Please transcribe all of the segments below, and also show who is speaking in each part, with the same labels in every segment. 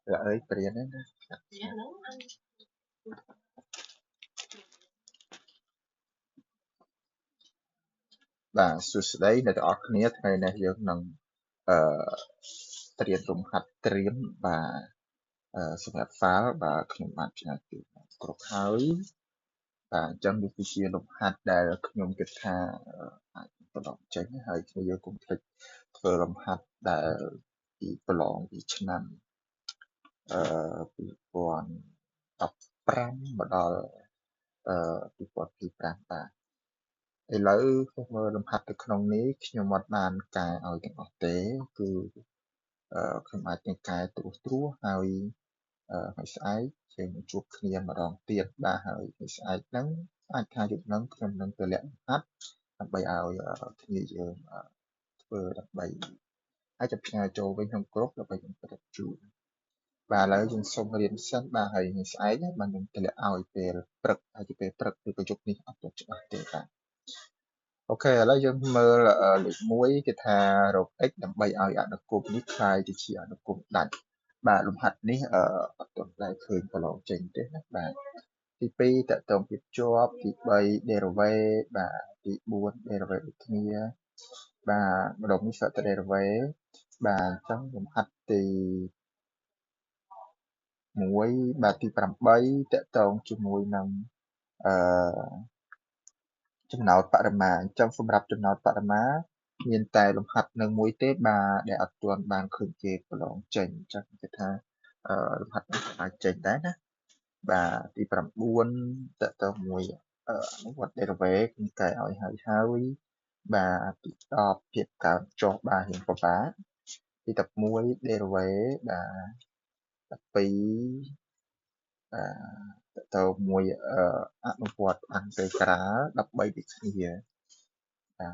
Speaker 1: Lợi tiền đấy. Và suốt đấy là ở kia thay này dương nâng tiền rung hạt tiền và sắp nhập phá và khung mặt là kiểu cột hơi và trong cái chia lục hạt đại là khung kết tha tự động tránh hơi thì dương cũng thích vừa làm hạt đại bị lỏng bị chân nằm bị buồn tập pram mà đòi bị buồn bị pram và ឥឡូវមើលលំហាត់នៅក្នុងនេះខ្ញុំអត់បានកែឲ្យទាំងអស់ទេគឺខ្ញុំអាចនឹងកែត្រួសត្រាសហើយស្អែកយើងនឹងជួបគ្នាម្ដងទៀតបាទហើយស្អែកហ្នឹងអាចថាយប់ហ្នឹងខ្ញុំនឹងទៅលាក់លំហាត់ដើម្បីឲ្យគ្នាយើងធ្វើដើម្បីអាចจะផ្ញើចូលវិញក្នុងក្រុមដើម្បីយើងប្រឹកជួបបាទឥឡូវយើងសូមរៀនសិនបាទហើយស្អែកបានយើងតម្លាក់ឲ្យពេលព្រឹកហើយទៅពេលព្រឹកឬក៏យប់នេះអត់ទាន់ច្បាស់ទេបាទ អូខេឥឡូវយើងមើលលេខ1គេថារក x ដើម្បីឲ្យអនុគមនេះคล้ายទៅជាអនុគមដាច់បាទលំហាត់នេះអត់ទាន់ដែលឃើញប្រឡងចេញទេណាបាទទី2តកតងភាពជាប់ទី3 derivative បាទទី4 derivative ដូចគ្នាបាទម្ដងនេះសត derivative បាទអញ្ចឹងលំហាត់ទី1បាទទី8តកតងជាមួយនឹងអឺ ចំណោទបរិមាណអញ្ចឹងសម្រាប់ចំណោទបរិមាណមានតែលំហាត់នឹងមួយទេបាទដែលអត់ទាន់បានឃើញគេប្រឡងចេញអញ្ចឹងគេថាលំហាត់នេះអាចចេញដែរណាបាទទី9តទៅមួយអនុវត្ត derivative ខ្ញុំកែឲ្យហើយបាទទី10ភាពកើនចុះបាទរៀងពិបាកទី11 derivative បាទ12ទៅមួយអនុវត្តអន្តរក្រាល13ដូចគ្នាបា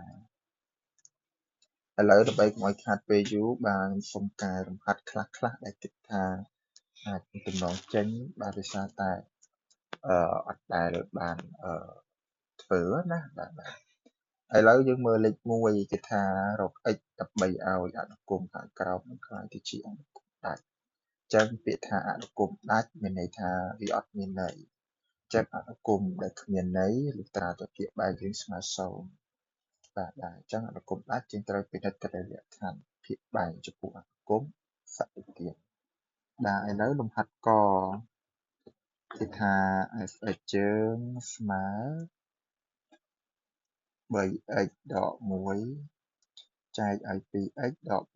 Speaker 1: ទឥឡូវដើម្បីកុំឲ្យខាតពេលយូរបាទខ្ញុំសូមកែរំហាត់ខ្លះដែលគិតថាអាចនឹងចំណងចេញបាទដោយសារតែអត់ដែលបានធ្វើណាបាទឥឡូវយើងមើលលេខ1គេថារក x ដើម្បីឲ្យអនុគមខាងក្រោមនឹងខ្លាយទៅជាអនុគមដាច់ចឹងពាក្យថាអនុគមដាច់មានន័យថាវាអត់មានន័យចឹងអនុគមដែលគ្មានន័យលុះត្រាតែពាក្យបែរយើងស្មើ0បាទអញ្ចឹងអនុគមដាច់យើងត្រូវពិនិត្យទៅលើលក្ខខណ្ឌភាគបែរចំពោះអនុគមសត្វវិទ្យាបាទឥឡូវលំហាត់កគេថា f(x) ជើងស្មើ 3x ដក1ចែកឲ្យ 2x ដក6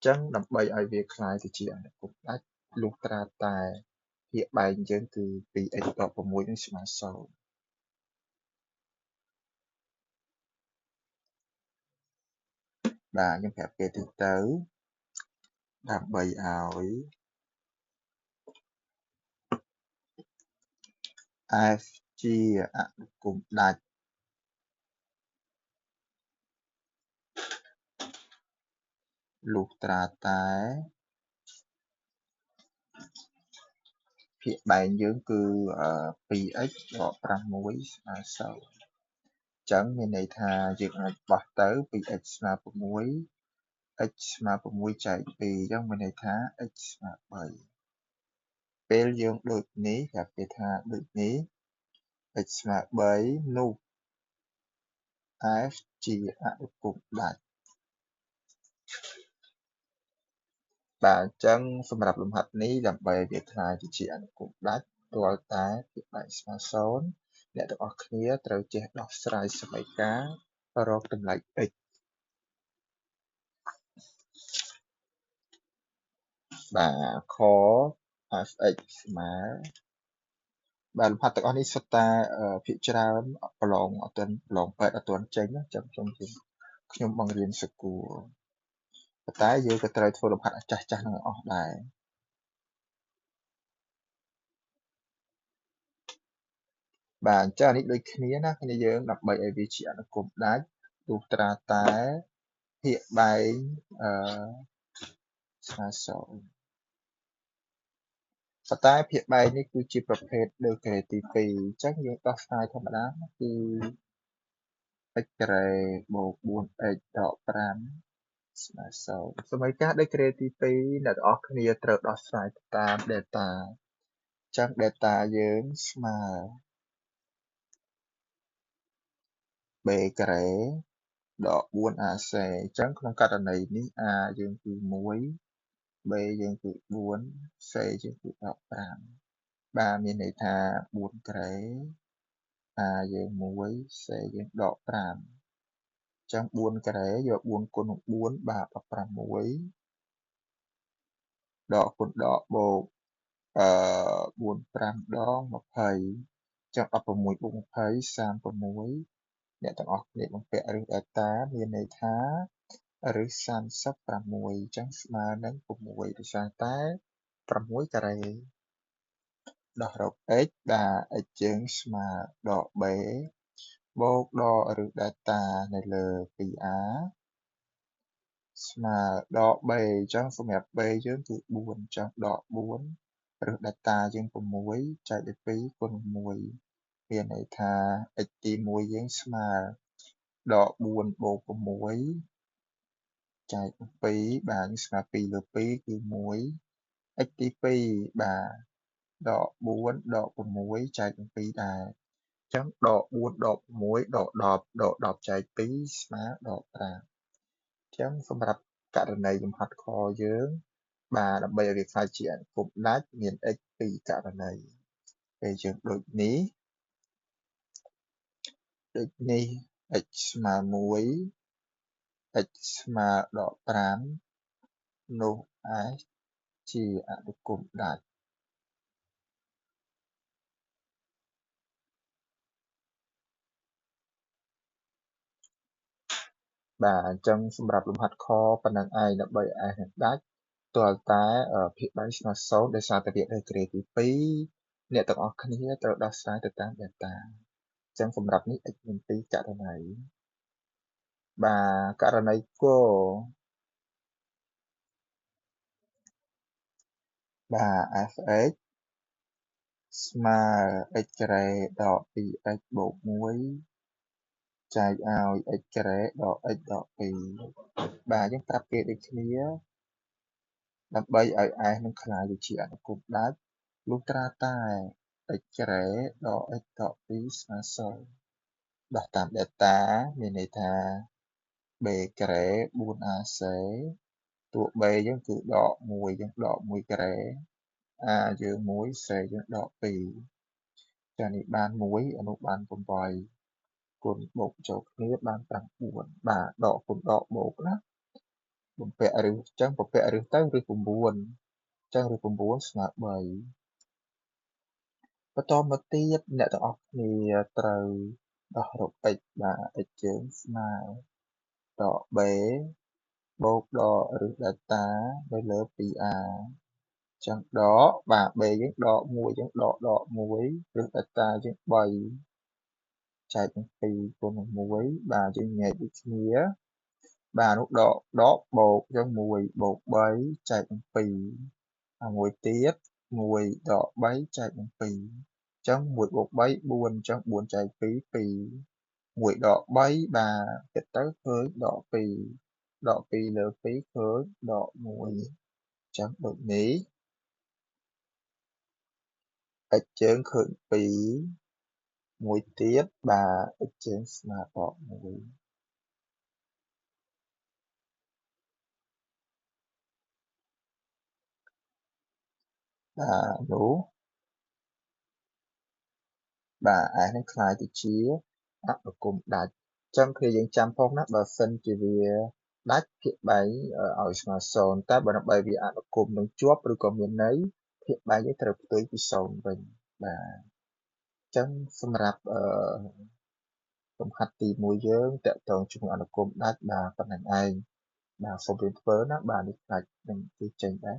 Speaker 1: ចឹងដើម្បីឲ្យវាคล้ายទៅជាអនុគមដាច់លុះត្រាតែភាគបែងយើងគឺ 2x ដក6នឹងស្មើ0បាទខ្ញុំប្រាប់គេទីទៅដើម្បីឲ្យ f ជាអនុគមដាច់លុះត្រាតែភាគបែងយើងគឺ 2x ដក6ស្មើ0ចឹងមានន័យថាយើងអាចបោះទៅ 2x ស្មើ6 x ស្មើ6ចែក2ចឹងមានន័យថា x ស្មើ3ពេលយើងដូចនេះប្រាប់គេថាដូចនេះ x ស្មើ3នោះ f ជាអនុគមដាច់បាទអញ្ចឹងសម្រាប់លំហាត់នេះដើម្បីឲ្យវាក្លាយទៅជាអនុគមដាច់រាល់តែភាគបែងស្មើ0អ្នកទាំងអស់គ្នាត្រូវចេះដោះស្រាយសមីការរកតម្លៃ x បាទខ fx ស្មើបាទលំហាត់ទាំងអស់នេះសុទ្ធតែភាគច្រើនប្រឡងអត់ទាន់ប្រឡងពេទ្យអត់ទាន់ចេញណាចាំខ្ញុំបង្រៀនសកួរប៉ុន្តែយើងក៏ត្រូវធ្វើលំហាត់ចាស់ៗនឹងអស់ដែរបាទអញ្ចឹងអានេះដូចគ្នាណាគ្នាយើងដើម្បីឲ្យវាជាអនុគមដាច់ទោះត្រាតែភាគបែងស្មើ0ប៉ុន្តែភាគបែងនេះគឺជាប្រភេទដឺក្រេទី2អញ្ចឹងយើងដោះស្រាយធម្មតាគឺ x ការ៉េបូក 4x ដក5 ស្មើ0សមីការដូចគ្រាទី2អ្នកទាំងអស់គ្នាត្រូវដោះស្រាយតាម data ចឹង data យើងស្មើ b ការ៉េដក 4ac ចឹងក្នុងករណីនេះ a យើងគឺ1 b យើងគឺ4 c យើងគឺ15បាទមានន័យថា4ការ៉េ a យើង1 c យើងដក5ចឹង4ការ៉េយក4គុណនឹង4បាទ16ដកគុណដកបូក4 5ដង20ចឹង16បូក20 36អ្នកទាំងអស់គ្នាបំពាក់ឫស data មានន័យថាឫស36ចឹងស្មើនឹង6ដោយសារតែ6ការ៉េដោះរក x បាទ x យើងស្មើដក b បូកដកឫស data នៅលើ 2a ស្មើដក b អញ្ចឹងសម្រាប់ b យើងគឺ4អញ្ចឹងដក4ឫស data យើង6ចែកដោយ2គុណ1មានន័យថា x ទី1យើងស្មើដក4បូក6ចែក2បាទស្មើ2លើ2គឺ1 x ទី2បាទដក4ដក6ចែក2ដែរអញ្ចឹងដក4ដក6ដក10ដក10ចែក2ស្មើដក5អញ្ចឹងសម្រាប់ករណីលំហាត់ខយើងបាទដើម្បីឲ្យវាក្លាយជាអនុគមដាច់មាន x 2ករណីពេលយើងដូចនេះ x ស្មើ1 x ស្មើដក5នោះ s ជាអនុគមដាច់បាទអញ្ចឹងសម្រាប់លំហាត់ខប៉ុណ្្នឹងឯងដើម្បី s នឹងដាច់ទាល់តែភាគ3ស្មើ0ដោយសារតែវានៅគ្រាទី2អ្នកទាំងអស់គ្នាត្រូវដោះស្រាយទៅតាម data អញ្ចឹងសម្រាប់នេះ x មាន2ករណីបាទករណីគោបាទ fx ស្មើ x ការ៉េដក 2x បូក1ចែកឲ្យ x ការ៉េដក x ដក2បាទយើងប្រាប់គេដូចគ្នាដើម្បីឲ្យ s នឹងក្លាយទៅជាអនុគមដាច់លុះត្រាតែ x ការ៉េដក x ដក2ស្មើ0ដោះតាម data មានន័យថា b ការ៉េ 4ac តួ b យើងគឺដក1យើងដក1ការ៉េ a យើង1 c យើងដក2ចានេះបាន1អនុបាន8គុណបូកចូលគ្នាបាន9បាទដកគុណដកបូកណាបំពាក់ឫសអញ្ចឹងបំពាក់ឫសទៅឫស9អញ្ចឹងឫស9ស្មើ3បន្តមកទៀតអ្នកទាំងអស់គ្នាត្រូវដោះរក x បាទ x យើងស្មើដក b បូកដកឫស data នៅលើ 2a ចឹងដកបាទ b យើងដក1យើងដក1ឫស data យើង3ចែកនឹង2គុណនឹង1បាទយើងញែកដូចគ្នាបាទនោះដកបូកយើង1បូក3ចែកនឹង2ហើយមួយទៀត1ដក3ចែកនឹង2អញ្ចឹង1បូក3 4អញ្ចឹង4ចែក2 2 1ដក3បាទគិតទៅឃើញដក2ដក2លើ2ឃើញដក1អញ្ចឹងដូចនេះ x យើងឃើញ2មួយទៀតបាទ x យើងស្មើដក1បាទនោះបាទ s នឹងក្លាយទៅជាអនុគមដាច់អញ្ចឹងគឺយើងចាំផងណាបើសិនជាវាដាច់ភាគ3ឲ្យស្មើ0តែបើដើម្បីវាអនុគមនឹងជាប់ឬក៏មានន័យភាគ3យើងត្រូវផ្ទុយពី0វិញបាទអញ្ចឹងសម្រាប់លំហាត់ទី1យើងតកតងជាមួយអនុគមដាច់បាទប៉ុណ្្នឹងឯងបាទសូមរៀនធ្វើណាបាទនេះដាច់នឹងគឺចេញដែរ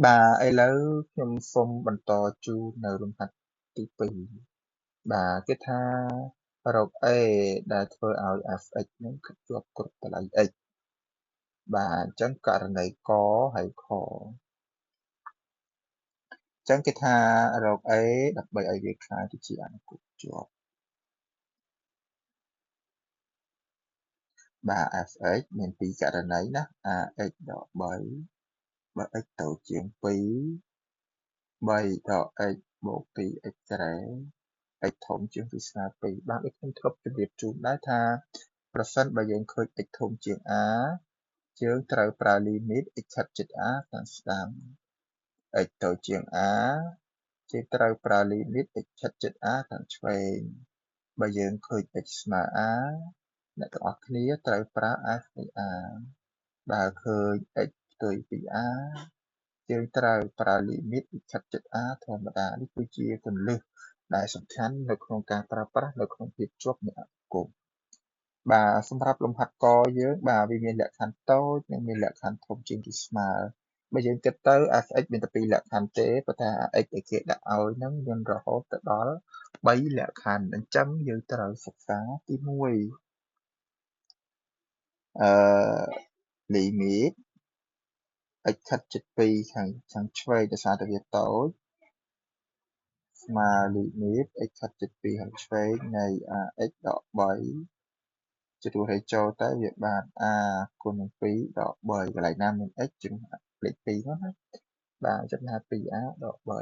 Speaker 1: បាទឥឡូវខ្ញុំសូមបន្តជូននៅលំហាត់ទី2បាទគេថារក a ដែលធ្វើឲ្យ fx នឹងជាប់គ្រប់តម្លៃ x បាទអញ្ចឹងករណីកហើយខអញ្ចឹងគេថារក a ដើម្បីឲ្យវាក្លាយទៅជាអនុគមជាប់ បាទ fx មានពីរករណីណា ax ដក3បើ x ទៅជាង2 3ដក x បូក 2x ការ៉េ x ធំជាងឬស្មើ2បាទដូចខ្ញុំធ្លាប់ជម្រាបជូនដែរថាប្រសិនបើយើងឃើញ x ធំជាង a យើងត្រូវប្រើលីមីត x ឆិតជិត a ខាងស្ដាំ x ទៅជាង a យើងត្រូវប្រើលីមីត x ឆិតជិត a ខាងឆ្វេងបើយើងឃើញ x ស្មើ a អ្នកទាំងអស់គ្នាត្រូវប្រើ a ស្មើ a បើឃើញ x ផ្ទុយពី a យើងត្រូវប្រើលីមីត x ឆិតជិត a ធម្មតានេះគឺជាគន្លឹះដែលសំខាន់នៅក្នុងការប្រើប្រាស់នៅក្នុងភាពជាប់នៃអនុគមបាទសម្រាប់លំហាត់កយើងបាទវាមានលក្ខខណ្ឌតូចនិងមានលក្ខខណ្ឌធំជាងឬស្មើបើយើងគិតទៅ fx មានតែ2លក្ខខណ្ឌទេប៉ុន្តែ x ដែលគេដាក់ឲ្យហ្នឹងមានរហូតទៅដល់3លក្ខខណ្ឌអញ្ចឹងយើងត្រូវសិក្សាទី1លីមីត x ខិតជិត2ខាងឆ្វេងដោយសារតែវាតូចស្មើលីមីត x ខិតជិត2ខាងឆ្វេងនៃ x ដក3ជាទូរេចូលទៅវាបាន a គុណនឹង2ដក3កន្លែងណាមាន x ជំនួសលេខ2នោះណាបាទចំណា 2a ដក3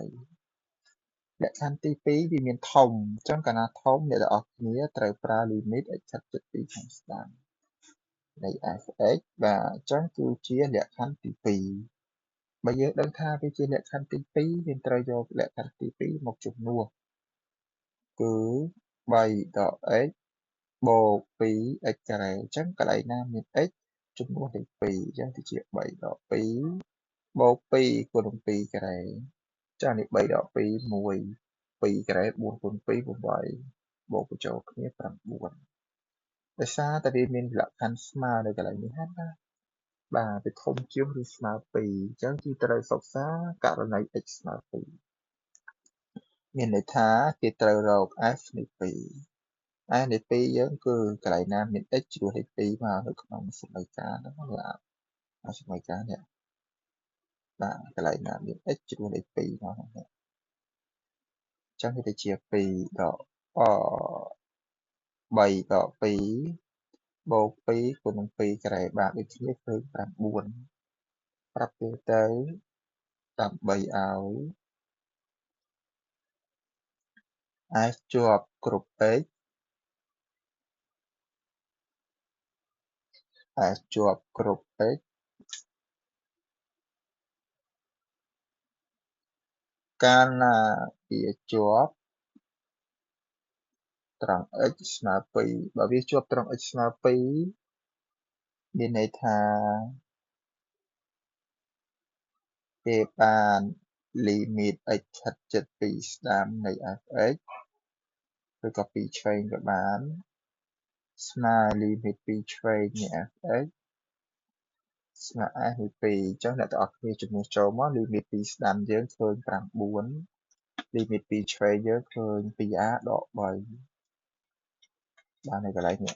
Speaker 1: លក្ខខណ្ឌទី2វាមានធំអញ្ចឹងកាលណាធំអ្នកទាំងអស់គ្នាត្រូវប្រើលីមីត x ខិតជិត2ខាងស្ដាំនៃ fx បាទអញ្ចឹងគឺជាលក្ខខណ្ឌទី2បើយើងដឹងថាវាជាលក្ខខណ្ឌទី2យើងត្រូវយកលក្ខខណ្ឌទី2មកជំនួសគឺ3ដក x បូក 2x ការ៉េអញ្ចឹងកន្លែងណាមាន x ជំនួសលេខ2អញ្ចឹងទៅជា3ដក2បូក2គុណនឹង2ការ៉េចានេះ3ដក2 1 2ការ៉េ4គុណ2 8បូកបញ្ចូលគ្នា9ដោយសារតែវាមានលក្ខខណ្ឌស្មើនៅកន្លែងនេះហ្នឹងណាបាទវាធំជាងឬស្មើ2អញ្ចឹងគឺត្រូវសិក្សាករណី x ស្មើ2មានន័យថាគេត្រូវរក f នៃ2នៃ2យើងគឺកន្លែងណាមាន x ជ្រួសលេខ2មកនៅក្នុងសមីការហ្នឹងបាទសមីការនេះបាទកន្លែងណាមាន x ជ្រួសលេខ2មកហ្នឹងអញ្ចឹងវាទៅជា2ដក3ដក2បូក2គុណនឹង2ការ៉េបាទដូចគ្នាឃើញ9ប្រាប់វាទៅដើម្បីឲ្យ f ជាប់គ្រប់ x f ជាប់គ្រប់ x កាលណាវាជាប់ត្រង់ x ស្មើ2បើវាជាប់ត្រង់ x ស្មើ2មានន័យថាគេបានលីមីត x ឆិតជិត2ស្ដាំនៃ fx ឬក៏2ឆ្វេងក៏បានស្មើលីមីត2ឆ្វេងនៃ fx ស្មើ f នៃ2អញ្ចឹងអ្នកទាំងអស់គ្នាជំនួសចូលមកលីមីត2ស្ដាំយើងឃើញ9លីមីត2ឆ្វេងយើងឃើញ 2a ដក3បាននៅកន្លែងនេះ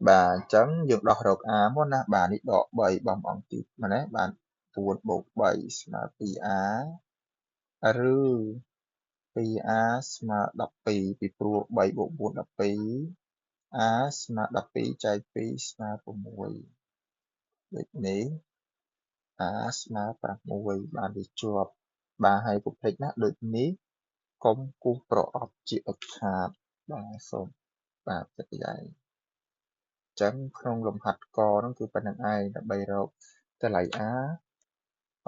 Speaker 1: បាទអញ្ចឹងយើងដោះរក a មកណាបាទនេះដក3បំអង្គទីម្នេះបាន4បូក3ស្មើ 2a ឬ 2a ស្មើ12ពីព្រោះ3បូក4 12 a ស្មើ12ចែក2ស្មើ6ដូចនេះ a ស្មើ6បានវាជាប់បាទហើយកុំភ្លេចណាដូចនេះកុំគូសប្រអប់ជាអិតខាតបាទសូមបាទចិត្តយ៉ាងអញ្ចឹងក្នុងលំហាត់កហ្នឹងគឺប៉ុណ្្នឹងឯងដើម្បីរកតម្លៃ a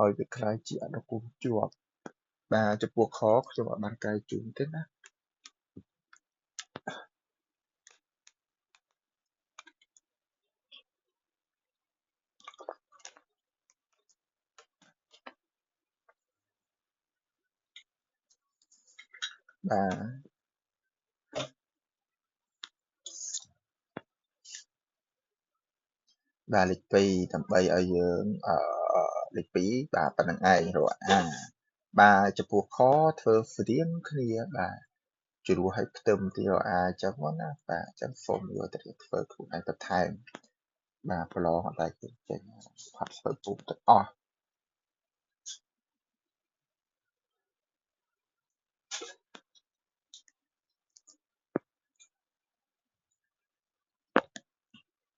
Speaker 1: ឲ្យវាខ្លាយជាអនុគមជាប់បាទចំពោះខខ្ញុំអត់បានកែជូនទេណាបាទបាទលេខ2ដើម្បីឲ្យយើងលេខ2បាទប៉ុណ្្នឹងឯងរក a បាទចំពោះខធ្វើស្រៀងគ្នាបាទជ្រួសឲ្យផ្ទឹមទីរក a អញ្ចឹងមកណាបាទអញ្ចឹងសូមយកទៅធ្វើខ្លួនឯងបន្ថែមបាទប្រឡងអត់ដែលចេញផាត់ធ្វើពុកទាំងអស់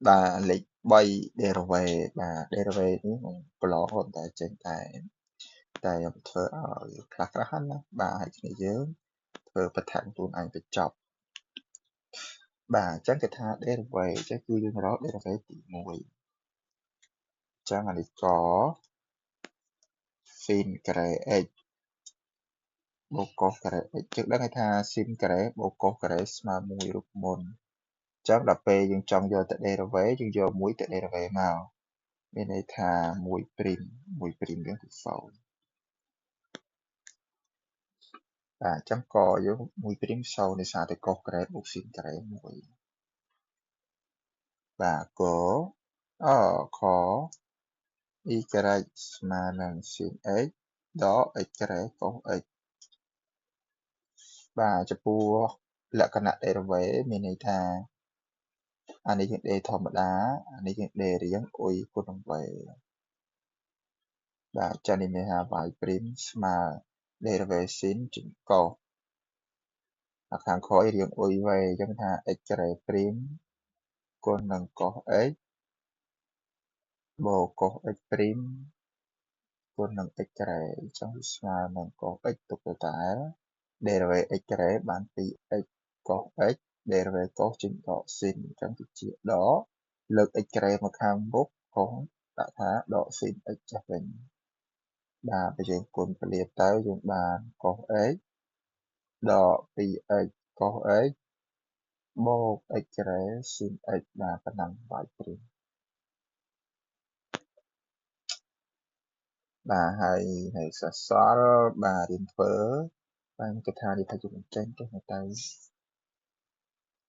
Speaker 1: បាទលេខ3 derivative បាទ derivative នេះខ្ញុំប្រឡងរត់តែចេញតែខ្ញុំធ្វើឲ្យខ្លះហ្នឹងណាបាទហើយគ្នាយើងធ្វើបន្ថែមខ្លួនឯងទៅចប់បាទអញ្ចឹងគេថា derivative អញ្ចឹងគឺយើងរក derivative ទី1អញ្ចឹងអានេះក៏ sin ការ៉េ x បូក cos ការ៉េ x យើងដឹងថា sin ការ៉េបូក cos ការ៉េស្មើ1រូបមុនអញ្ចឹងដល់ពេលយើងចង់យកទៅ derivative យើងយក1ទៅ derivative មកមានន័យថា1 ព្រីមយើងគឺ0បាទអញ្ចឹងក៏យើង1ព្រីម0ដោយសារតែ cos ការ៉េបូក sin ការ៉េ1បាទកខ y ស្មើនឹង sin x ដក x ការ៉េ cos x បាទចំពោះលក្ខណៈ derivative មានន័យថាអានេះយើងដេរធម្មតាអានេះយើងដេររៀងអ៊ុយគុណនឹង v បាទចានេះមានថា y ព្រីមស្មើ derivative sin ជាង cos ខាងក្រោយរៀងអ៊ុយ v អញ្ចឹងថា x ការ៉េព្រីមគុណនឹង cos x បូក cos x ព្រីមគុណនឹង x ការ៉េអញ្ចឹងវាស្មើនឹង cos x ទុកទៅតែ derivative x ការ៉េបាន 2x cos x derivative cos ចេញដក sin អញ្ចឹងវាជាដកលើក x ការ៉េមកខាងមុខកុំដាក់ថាដក sin x ចេះវិញបាទបើយើងគុណពលាទៅយើងបាន cos x ដក 2x cos x បូក x ការ៉េ sin x បាទប៉ុណ្ណឹងបាយព្រីមបាទហើយសសល់បាទរៀនធ្វើបាទគេថានេះថាយើងចេញទៅទៅ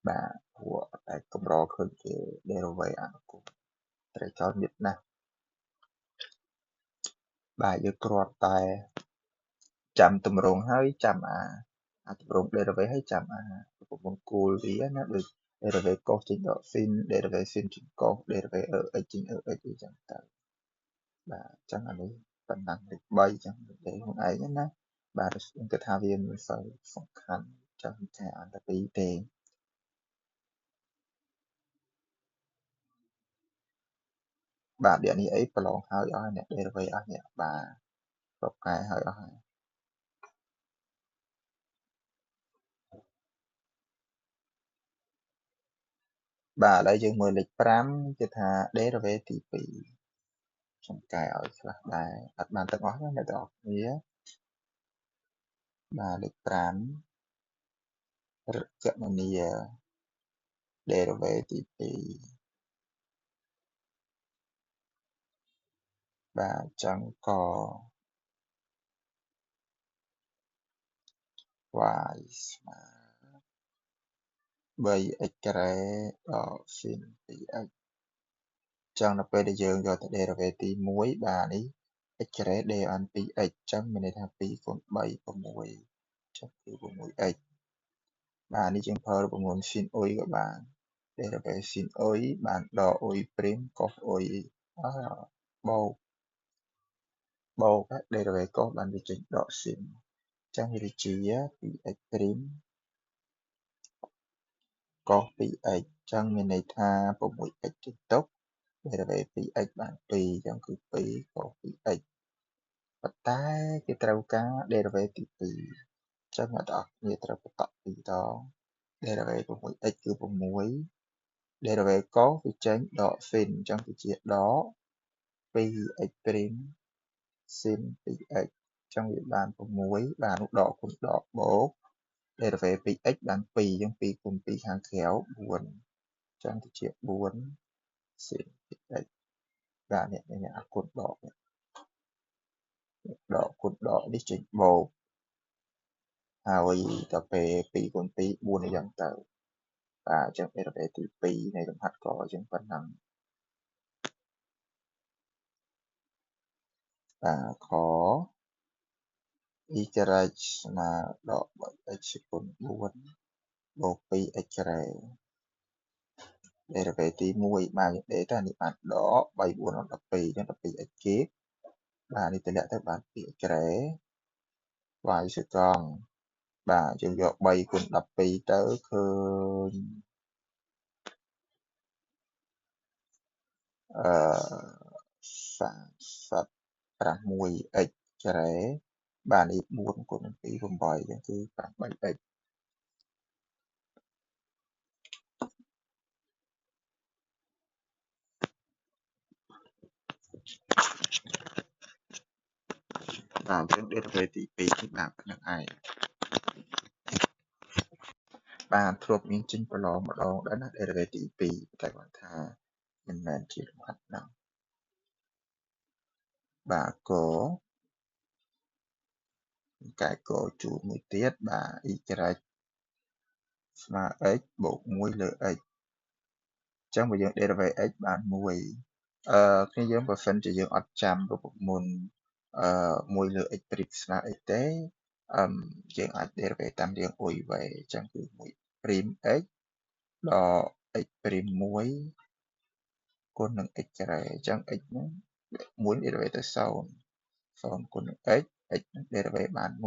Speaker 1: បាទព្រោះតែកម្រឃើញគេ derivative អនុគមត្រូវចោលនិតណាស់បាទយើងគ្រាន់តែចាំតម្រងហើយចាំតម្រង derivative ហើយចាំប្រព័ន្ធគោលវាណាដូច derivative cos ចេញដក sin derivative sin ចេញ cos derivative x ចេញ x អីចឹងទៅបាទអញ្ចឹងអានេះប៉ុណ្ណឹងលេខ3អញ្ចឹងនិយាយខ្លួនឯងណាបាទខ្ញុំគិតថាវាមិនសូវសំខាន់ចឹងតែអន្តពីទេបាទនេះអីប្រឡងហើយអស់អ្នក derivative អស់អ្នកបាទប្រកែហើយអស់ហើយបាទឥឡូវយើងមើលលេខ5គឺថា derivative ទី2ខ្ញុំកែឲ្យខ្លះដែរអត់បានទាំងអស់ណាអ្នកទាំងអស់គ្នាបាទលេខ5គណនា derivative ទី2បាទអញ្ចឹងក៏ y ស្មើ 3x ការ៉េដក sin 2x ចឹងដល់ពេលដែលយើងយកទៅ derivative ទី1បាទនេះ x ការ៉េ ដេរបាន 2x ចឹងមានន័យថា2គុណ3 6ចឹងគឺ 6x បាទនេះយើងប្រើប្រព័ន្ធ sin អ៊ុយក៏បាន derivative sin អ៊ុយបានដកអ៊ុយព្រីម cos អ៊ុយបូក derivative cos បានវាចេញដក sin ចឹងវាជា 2x ព្រីម cos 2x ចឹងមានន័យថា 6x ចេញទុក derivative 2x បាន2ចឹងគឺ2 cos 2x ប៉ុន្តែគេត្រូវការ derivative ទី2ចឹងអ្នកទាំងអស់គ្នាត្រូវបន្ត2ដង derivative 6x គឺ6 derivative cos វាចេញដក sin ចឹងវាជាដក 2x ព្រីម sin 2x ចឹងវាបាន6បាទនោះដកគុណដកបូក derivative 2x បាន2ចឹង2គុណ2ខាងក្រៅ4ចឹងទៅជា4 sin 2x បាទនេះអាគុណដកគុណដកនេះចេញបូកហើយដល់ពេល2គុណ2 4អីចឹងទៅបាទអញ្ចឹង derivative ទី2នៃលំហាត់កអញ្ចឹងប៉ុណ្ណឹងបាទខ y ស្មើដក 3x គុណ4បូក 2x ការ៉េ derivative ទី1បាទយើងដេរទៅនេះបានដក3 4 12អញ្ចឹង 12x គេបាទនេះតម្លាក់ទៅបាន 2x ការ៉េ y សកង់បាទយើងយក3គុណ12ទៅឃើញ 36x ការ៉េបាទនេះ4គុណនឹង2 8ចឹងគឺ 8x បាទយើង derivative ទី2នេះបាទប៉ុណ្្នឹងឯងបាទធ្លាប់មានចេញប្រឡងម្ដងដែរណា derivative ទី2តែគាត់ថាមិនមែនជាលំហាត់ដល់បាទកកែកជួរមួយទៀតបាទ y ស្មើ x បូក1លើ x អញ្ចឹងបើយើង derivative x បាន1គ្នាយើងបើសិនជាយើងអត់ចាំរូបមន្ត1លើ x ព្រីមស្មើអីទេយើងអាច derivative តាមរាងអ៊ុយវេអញ្ចឹងគឺ1ព្រីម x ដល់ x ព្រីម1គុណនឹង x ការ៉េអញ្ចឹង x ហ្នឹង1 derivative ទៅ0 គុណនឹង x នឹង derivative បាន1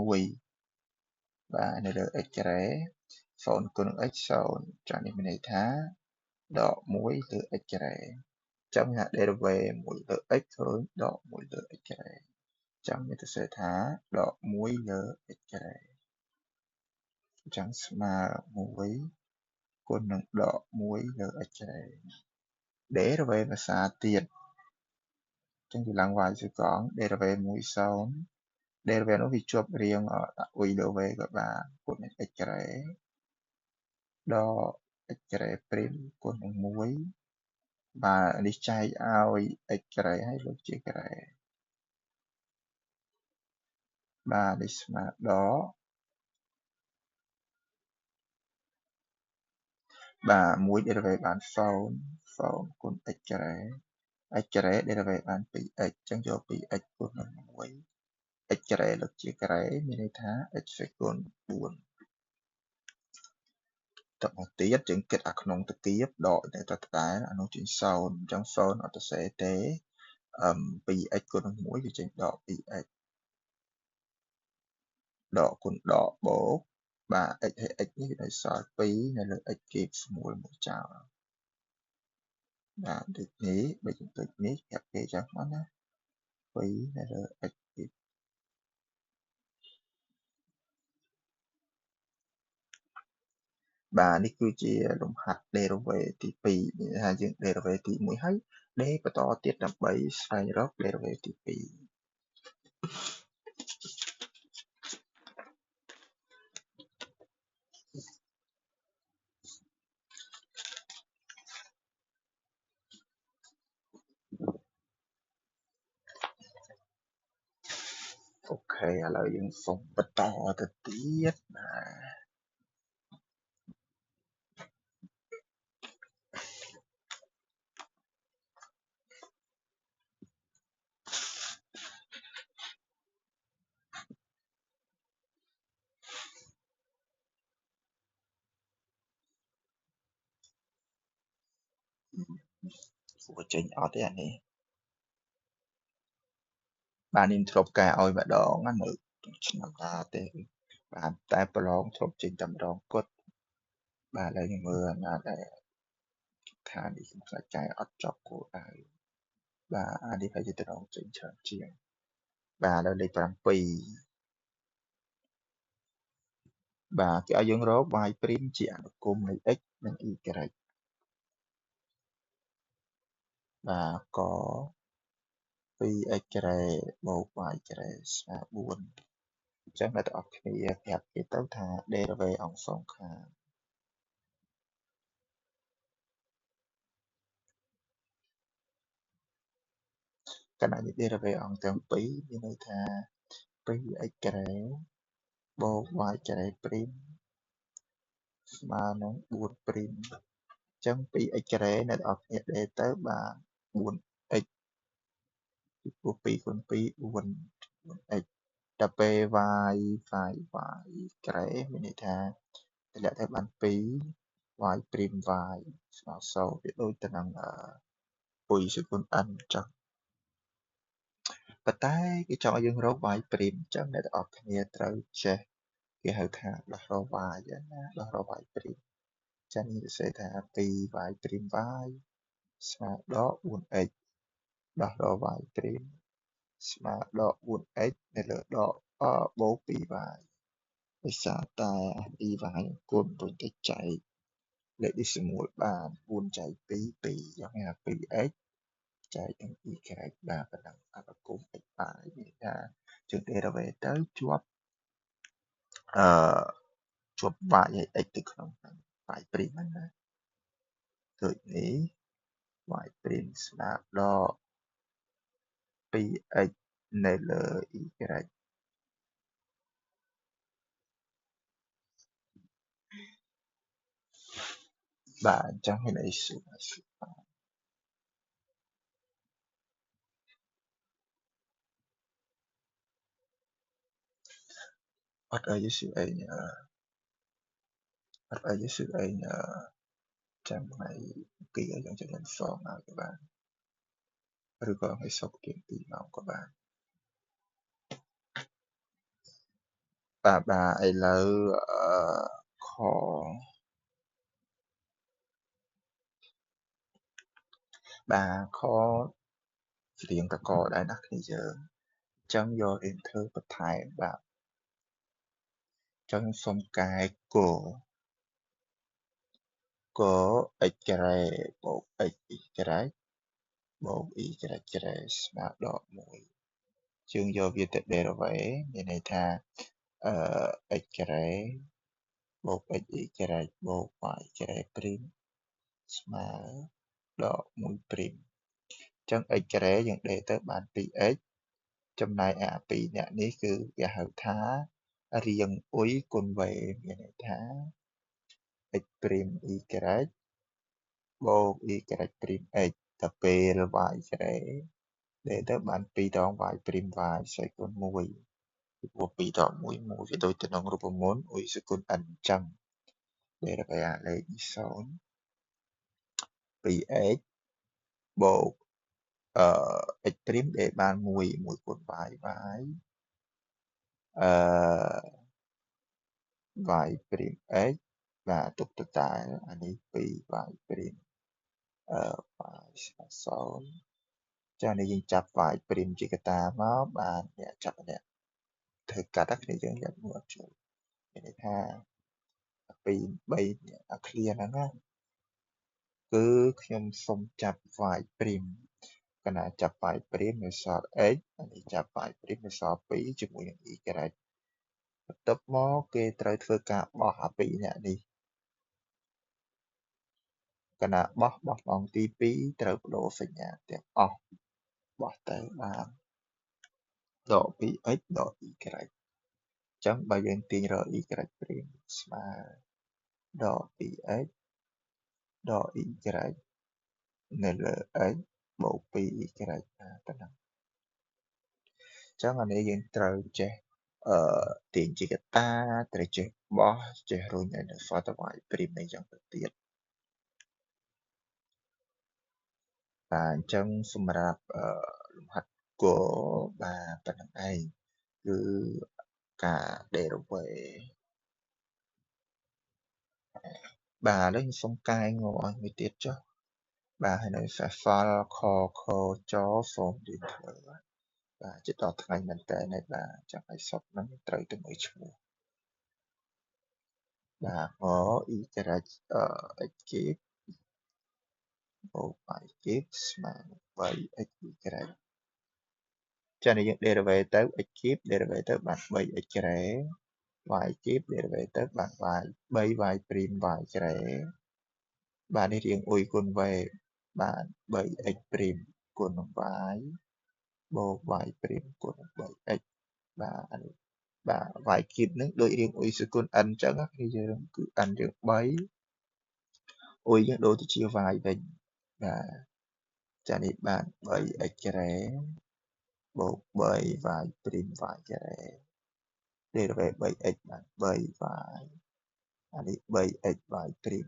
Speaker 1: បាទនៅលើ x ការ៉េ0គុណនឹង x 0ចា៎នេះមានន័យថាដក1លើ x ការ៉េចាំថា derivative 1លើ x ឃើញដក1លើ x ការ៉េចាំមានទៅសេថាដក1លើ x ការ៉េអញ្ចឹងស្មើ1គុណនឹងដក1លើ x ការ៉េ derivative ភាសាទៀតអញ្ចឹងវាឡើង y សកង់ derivative 1 0 derivative នោះវាជាប់រៀងដាក់ y លើ v ក៏បានគុណនឹង x ការ៉េដក x ការ៉េព្រីមគុណនឹង1បាទនេះចែកឲ្យ x ការ៉េឲ្យលើកជាការ៉េបាទនេះស្មើដល់បាទ1 derivative បាន0គុណ x ការ៉េ x ការ៉េ derivative បាន 2x អញ្ចឹងយក 2x គុណនឹង1 x ការ៉េលើកជាការ៉េមានន័យថា x គុណ4តមកទៀតយើងគិតអាក្នុងតកៀបដកនៅតែដដែលអានោះចេញ0អញ្ចឹង0អត់ទៅសេទេ 2x គុណនឹង1វាចេញដក 2x ដកគុណដកបូកបាទ x ហើយ x នេះវានៅសល់2នៅលើ x គេស្រួលមួយចោលបាទដូចនេះបើយើងដូចនេះប្រាប់គេចឹងមកណា2នៅលើ x គេបាទនេះគឺជាលំហាត់ derivative ទី2មានន័យថាយើង derivative ទី1ហើយដេរបន្តទៀតដើម្បីស្វែងរក derivative ទី2អូខេឥឡូវយើងសូមបន្តទៅទៀតបាទគួរចេញអត់ទេអានេះបាទនេះធ្លាប់កែឲ្យម្ដងណានៅឆ្នាំតាទេបាទតែប្រឡងធ្លាប់ចេញតែម្ដងគត់បាទឥឡូវយើងមើលណាដែលថានេះខ្ញុំខ្លាចកែអត់ចប់គោលដៅបាទអានេះហើយទៅដល់ចេញច្រើនជាងបាទឥឡូវលេខ7បាទគេឲ្យយើងរក y' ជាអនុគមនៃ x និង y បាទក 2x ការ៉េបូក y ការ៉េស្មើ4អញ្ចឹងអ្នកទាំងអស់គ្នាប្រាប់គេទៅថា derivative អង្គសងខាងខណៈនេះ derivative អង្គទាំងពីរមានន័យថា 2x ការ៉េបូក y ការ៉េព្រីមស្មើនឹង4ព្រីមអញ្ចឹង 2x ការ៉េអ្នកទាំងអស់គ្នាដេរទៅបាន 4x ពីព្រោះ2គុណ2 4x ដល់ពេល y ការ៉េមានន័យថាតម្លាក់ទៅបាន2 y ព្រីម y ស្មើ0វាដូចទៅនឹងពុយសគុណ n អញ្ចឹងប៉ុន្តែគេចង់ឲ្យយើងរក y ព្រីមអញ្ចឹងអ្នកទាំងអស់គ្នាត្រូវចេះគេហៅថាដោះរក y ណាដោះរក y ព្រីមអញ្ចឹងនិយាយថា 2y ព្រីម y ស្មើដក 4x ដោះដល់ y ព្រីមស្មើដក 4x នៅលើដកបូក 2y ដោយសារតែ 2y គុណដូចទៅចែកលេខដេស៊ីម៉ូលបាន4ចែក2 2យ៉ាងណា 2x ចែកនឹង y បាទប៉ុណ្ណឹងអបគុំ x បាយនេះថាយើង derivate ទៅជាប់អឺជាប់ y ឲ្យ x ទៅក្នុងហ្នឹង y ព្រីមហ្នឹងណាដូចនេះ y ព្រីមស្មើដល់ 2x នៅលើ y បាទអញ្ចឹងមានអីសួរអត់អីសួរអីអត់អីសួរអីចាំថ្ងៃពីរយើងចាំសងមកក៏បានឬក៏ឲ្យសុកទៀង2ម៉ោងក៏បានបាទឥឡូវខបាទខច្រៀងតកដែរណាគ្នាយើងអញ្ចឹងយករៀនធ្វើបន្ថែមបាទអញ្ចឹងសុំកែគគ x ការ៉េបូក x y ការ៉េបូក y ការ៉េស្មើដល់1យើងយកវាទៅ derivate មានន័យថាx ការ៉េបូក x y ការ៉េបូក y ការ៉េព្រីមស្មើដល់1ព្រីមអញ្ចឹង x ការ៉េយើងដេរទៅបាន 2x ចំណែកអា2អ្នកនេះគឺគេហៅថារាងអ៊ុយគុណវេមានន័យថា x ព្រីម y ការ៉េបូក y ការ៉េព្រីម x ទៅពេល y ការ៉េដេរទៅបាន2ដង y ព្រីម y ស្អីគុណ1ពីព្រោះ2ដក1 1វាដូចទៅនឹងរូបមន្តអ៊ុយសគុណ n អញ្ចឹងដេរទៅអាលេខ0 2x បូកx ព្រីមដេរបាន1គុណ y អឺ y ព្រីម x បាទទុកទៅតែអានេះ 2y ព្រីមy ស្មើ0ចានេះយើងចាប់ y ព្រីមជាកតាមកបាទអ្នកចាប់អ្នកធ្វើកាត់គ្នាយើងយកមកជួយមានន័យថា2 3អា clear ហ្នឹងណាគឺខ្ញុំសុំចាប់ y ព្រីមកណាចាប់ y ព្រីមនៅសល់ x អានេះចាប់ y ព្រីមនៅសល់2ជាមួយនឹង y បន្ទាប់មកគេត្រូវធ្វើការបោះអា2អ្នកនេះកណាបោះអង្គទី2ត្រូវបដូរសញ្ញាទាំងអស់បោះទៅបានដក 2x ដក y អញ្ចឹងបើយើងទាញរក y ព្រីមស្មើដក 2x ដក y នៅលើ x បូក 2y ប៉ុណ្ណឹងអញ្ចឹងអានេះយើងត្រូវចេះទាញជាកតាត្រូវចេះបោះចេះរុញឲ្យនៅសល់តែ y ព្រីមនេះយ៉ាងទៅទៀតបាទអញ្ចឹងសម្រាប់លំហាត់គោលបាទប៉ុណ្្នឹងឯងគឺការ derivate បាទឥឡូវខ្ញុំសុំកែងឲ្យមួយទៀតចុះបាទហើយនៅសសល់ខខចសូមរៀនធ្វើបាទជិតដល់ថ្ងៃមែនតើនេះបាទចាំឲ្យសុខហ្នឹងត្រូវទៅមើលឈ្មោះបាទ y x គីបបូក y គីបស្មើនឹង 3x y ចានេះយើង derivate ទៅ x គីប derivate ទៅបាន 3x ការ៉េ y គីប derivate ទៅបាន y 3y ព្រីម y ការ៉េបាទនេះរៀងអ៊ុយគុណ v បាន 3x ព្រីមគុណនឹង y បូក y ព្រីមគុណនឹង 3x បាទអានេះបាទ y គីបនឹងដូចរៀងអ៊ុយសគុណ n អញ្ចឹងគ្នាយើងគឺ n យើង3អ៊ុយយើងដូរទៅជា y វិញបាទចានេះបាន 3x ការ៉េបូក 3y ព្រីម y ការ៉េ derivate 3x បាន 3y អានេះ 3x y ព្រីម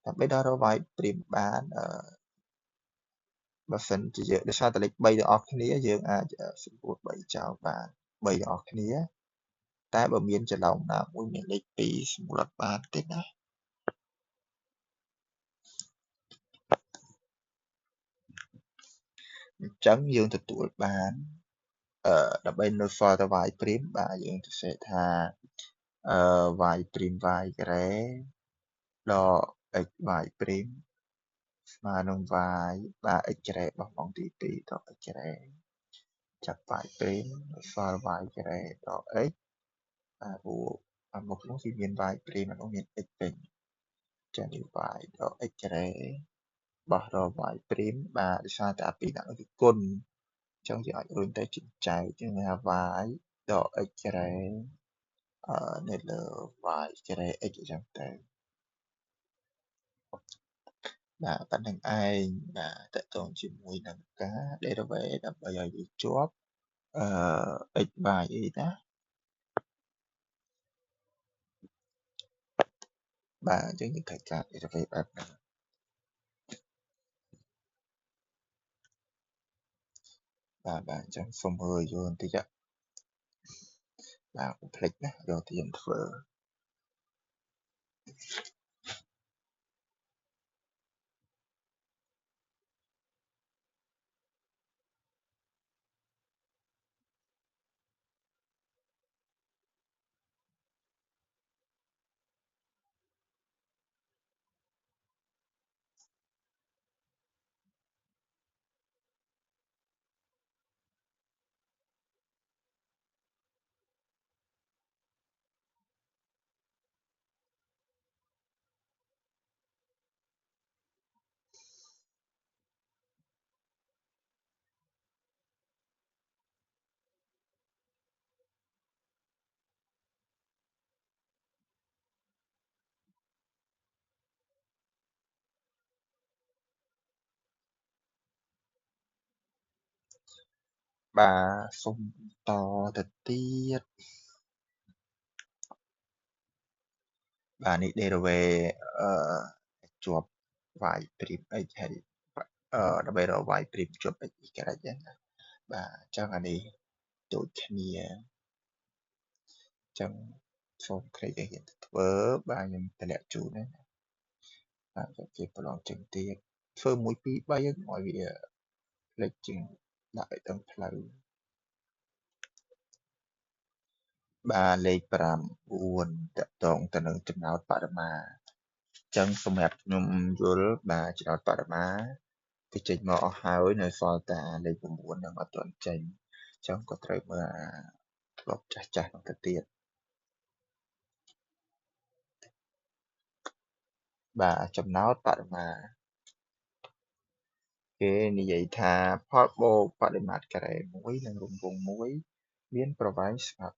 Speaker 1: ដើម្បីដល់រក y ព្រីមបានបើសិនជាយើងដោយសារតែលេខ3ទាំងអស់គ្នាយើងអាចសម្រួល3ចោលបាន3ទាំងអស់គ្នាតែបើមានច្រឡំណាមួយមានលេខ2សម្រួលអត់បានទេណា អញ្ចឹងយើងទទួលបានដើម្បីនៅ for ទៅ y ព្រីមបាទយើងសរសេរថាy ព្រីម y ការ៉េដក x y ព្រីមស្មើនឹង y បាទ x ការ៉េបោះម៉ោងទី2ដក x ការ៉េចាប់ y ព្រីម for y ការ៉េដក x បាទបួកអាមុខនោះវាមាន y ព្រីមអានោះមាន x វិញចឹងនេះ y ដក x ការ៉េបោះដល់ y ព្រីមបាទដោយសារតែអាពីរដាក់នោះគឺគុណអញ្ចឹងយើងអាចរុញទៅជាចែកចឹងថា y ដក x ការ៉េនៅលើ y ការ៉េ x អញ្ចឹងទៅបាទប៉ុណ្្នឹងឯងបាទតកតងជាមួយនឹងការ derivative ដើម្បីឲ្យវាជាប់x y អីណាបាទអញ្ចឹងយើងត្រូវការ derivative បែបហ្នឹងបាទអញ្ចឹងសូមមើលយល់បន្តិចបាទកុំភ្លេចណាយកទៅយើងធ្វើបាទសូមតទៅទៀតបាទនេះ derivative ជាប់ y ព្រីម x ហើយដើម្បីរក y ព្រីមជាប់ x ការ៉េចឹងណាបាទអញ្ចឹងអានេះដូចគ្នាអញ្ចឹងសូមគ្រីឲ្យហ៊ានទៅធ្វើបាទខ្ញុំតម្លាក់ជូនណាបាទជាប្រឡងចឹងទៀតធ្វើ1 2 3ឲ្យវាលេចជាងដាក់ឲ្យដឹងផ្លូវបាទលេខ9តកតងទៅនឹងចំណោតបរិមាអញ្ចឹងសម្រាប់ខ្ញុំយល់បាទចំណោតបរិមាវាចេញមកអស់ហើយនៅសល់តែលេខ9នឹងអត់ទាន់ចេញអញ្ចឹងក៏ត្រូវមើលក្របចាស់នោះទៅទៀតបាទចំណោតបរិមាគេនិយាយថាផលបូកបរិមាត្រការ៉េមួយនិងរង្វង់មួយមានប្រវែងស្មើ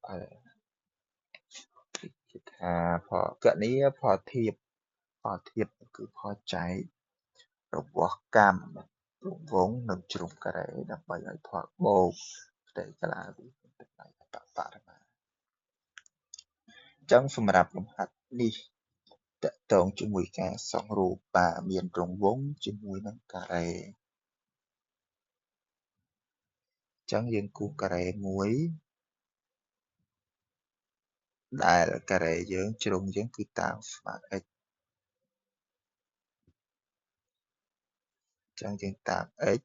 Speaker 1: គេថាផលកណនីផលធៀបគឺផលចែករបស់កម្មរង្វង់និងជ្រុងការ៉េដើម្បីឲ្យផលបូកផ្ទៃកាឡាវាเป็นបរិមាត្រអញ្ចឹងសម្រាប់លំហាត់នេះតកតងជាមួយការសង់រូបបាទមានរង្វង់ជាមួយនឹងការ៉េអញ្ចឹងយើងគូសការ៉េមួយដែលការ៉េយើងជ្រុងយើងគឺតាមស្មើ x អញ្ចឹងយើងតាម x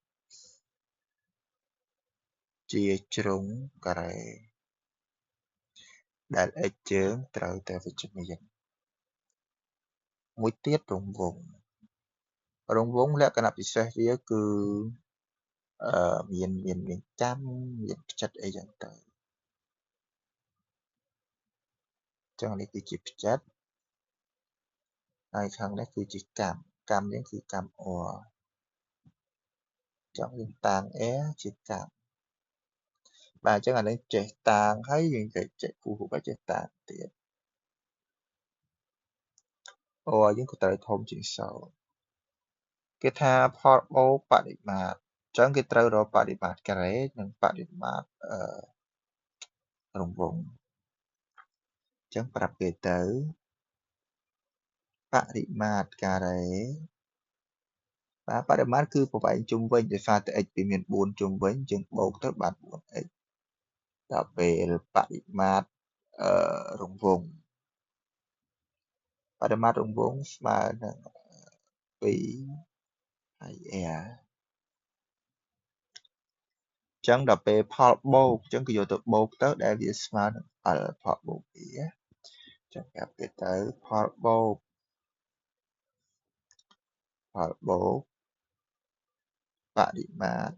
Speaker 1: ជាជ្រុងការ៉េដែល x យើងត្រូវតែវិជ្ជមានមួយទៀតរង្វង់លក្ខណៈពិសេសវាគឺមានកម្មមានផ្ចិតអីចឹងទៅអញ្ចឹងនេះគឺជាផ្ចិតហើយខាងនេះគឺជាកម្មនេះគឺកម្មអអញ្ចឹងយើងតាំង a ជាកម្មបាទអញ្ចឹងអានេះចេះតាំងហើយយើងចេះគូសរូបឲ្យចេះតាំងទៀតអូយើងក៏ត្រូវធំជាង0គេថាផលបូកបរិមាត្រអញ្ចឹងគេត្រូវរកបរិមាត្រការ៉េនិងបរិមាត្ររង្វង់អញ្ចឹងប្រាប់គេទៅបរិមាត្រការ៉េបាទបរិមាត្រគឺប្រវែងជុំវិញដោយសារតែ x វាមាន4ជុំវិញយើងបូកទៅបាន 4x ដល់ពេលបរិមាត្ររង្វង់ស្មើនឹង2 pi r ចឹងដល់ពេលផលបូកចឹងគឺយកទៅបូកទៅដែលវាស្មើនឹង L ផលបូកវាចឹងប្រាប់គេទៅផលបូកបរិមាត្រ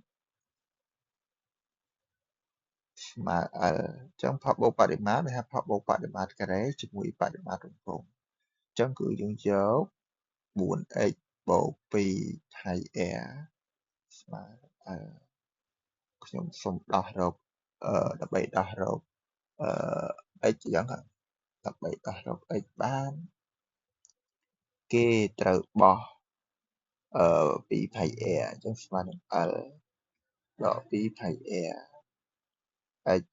Speaker 1: ស្មើ L ចឹងផលបូកបរិមាត្រវាហៅផលបូកបរិមាត្រការ៉េជាមួយបរិមាត្ររង្វង់ចឹងគឺយើងយក 4x បូក 2πr ស្មើ L ខ្ញុំសូមដោះរកដើម្បីដោះរកx ចឹងដើម្បីដោះរក x បានគេត្រូវបោះ2πr អញ្ចឹងស្មើនឹង L ដក 2πr x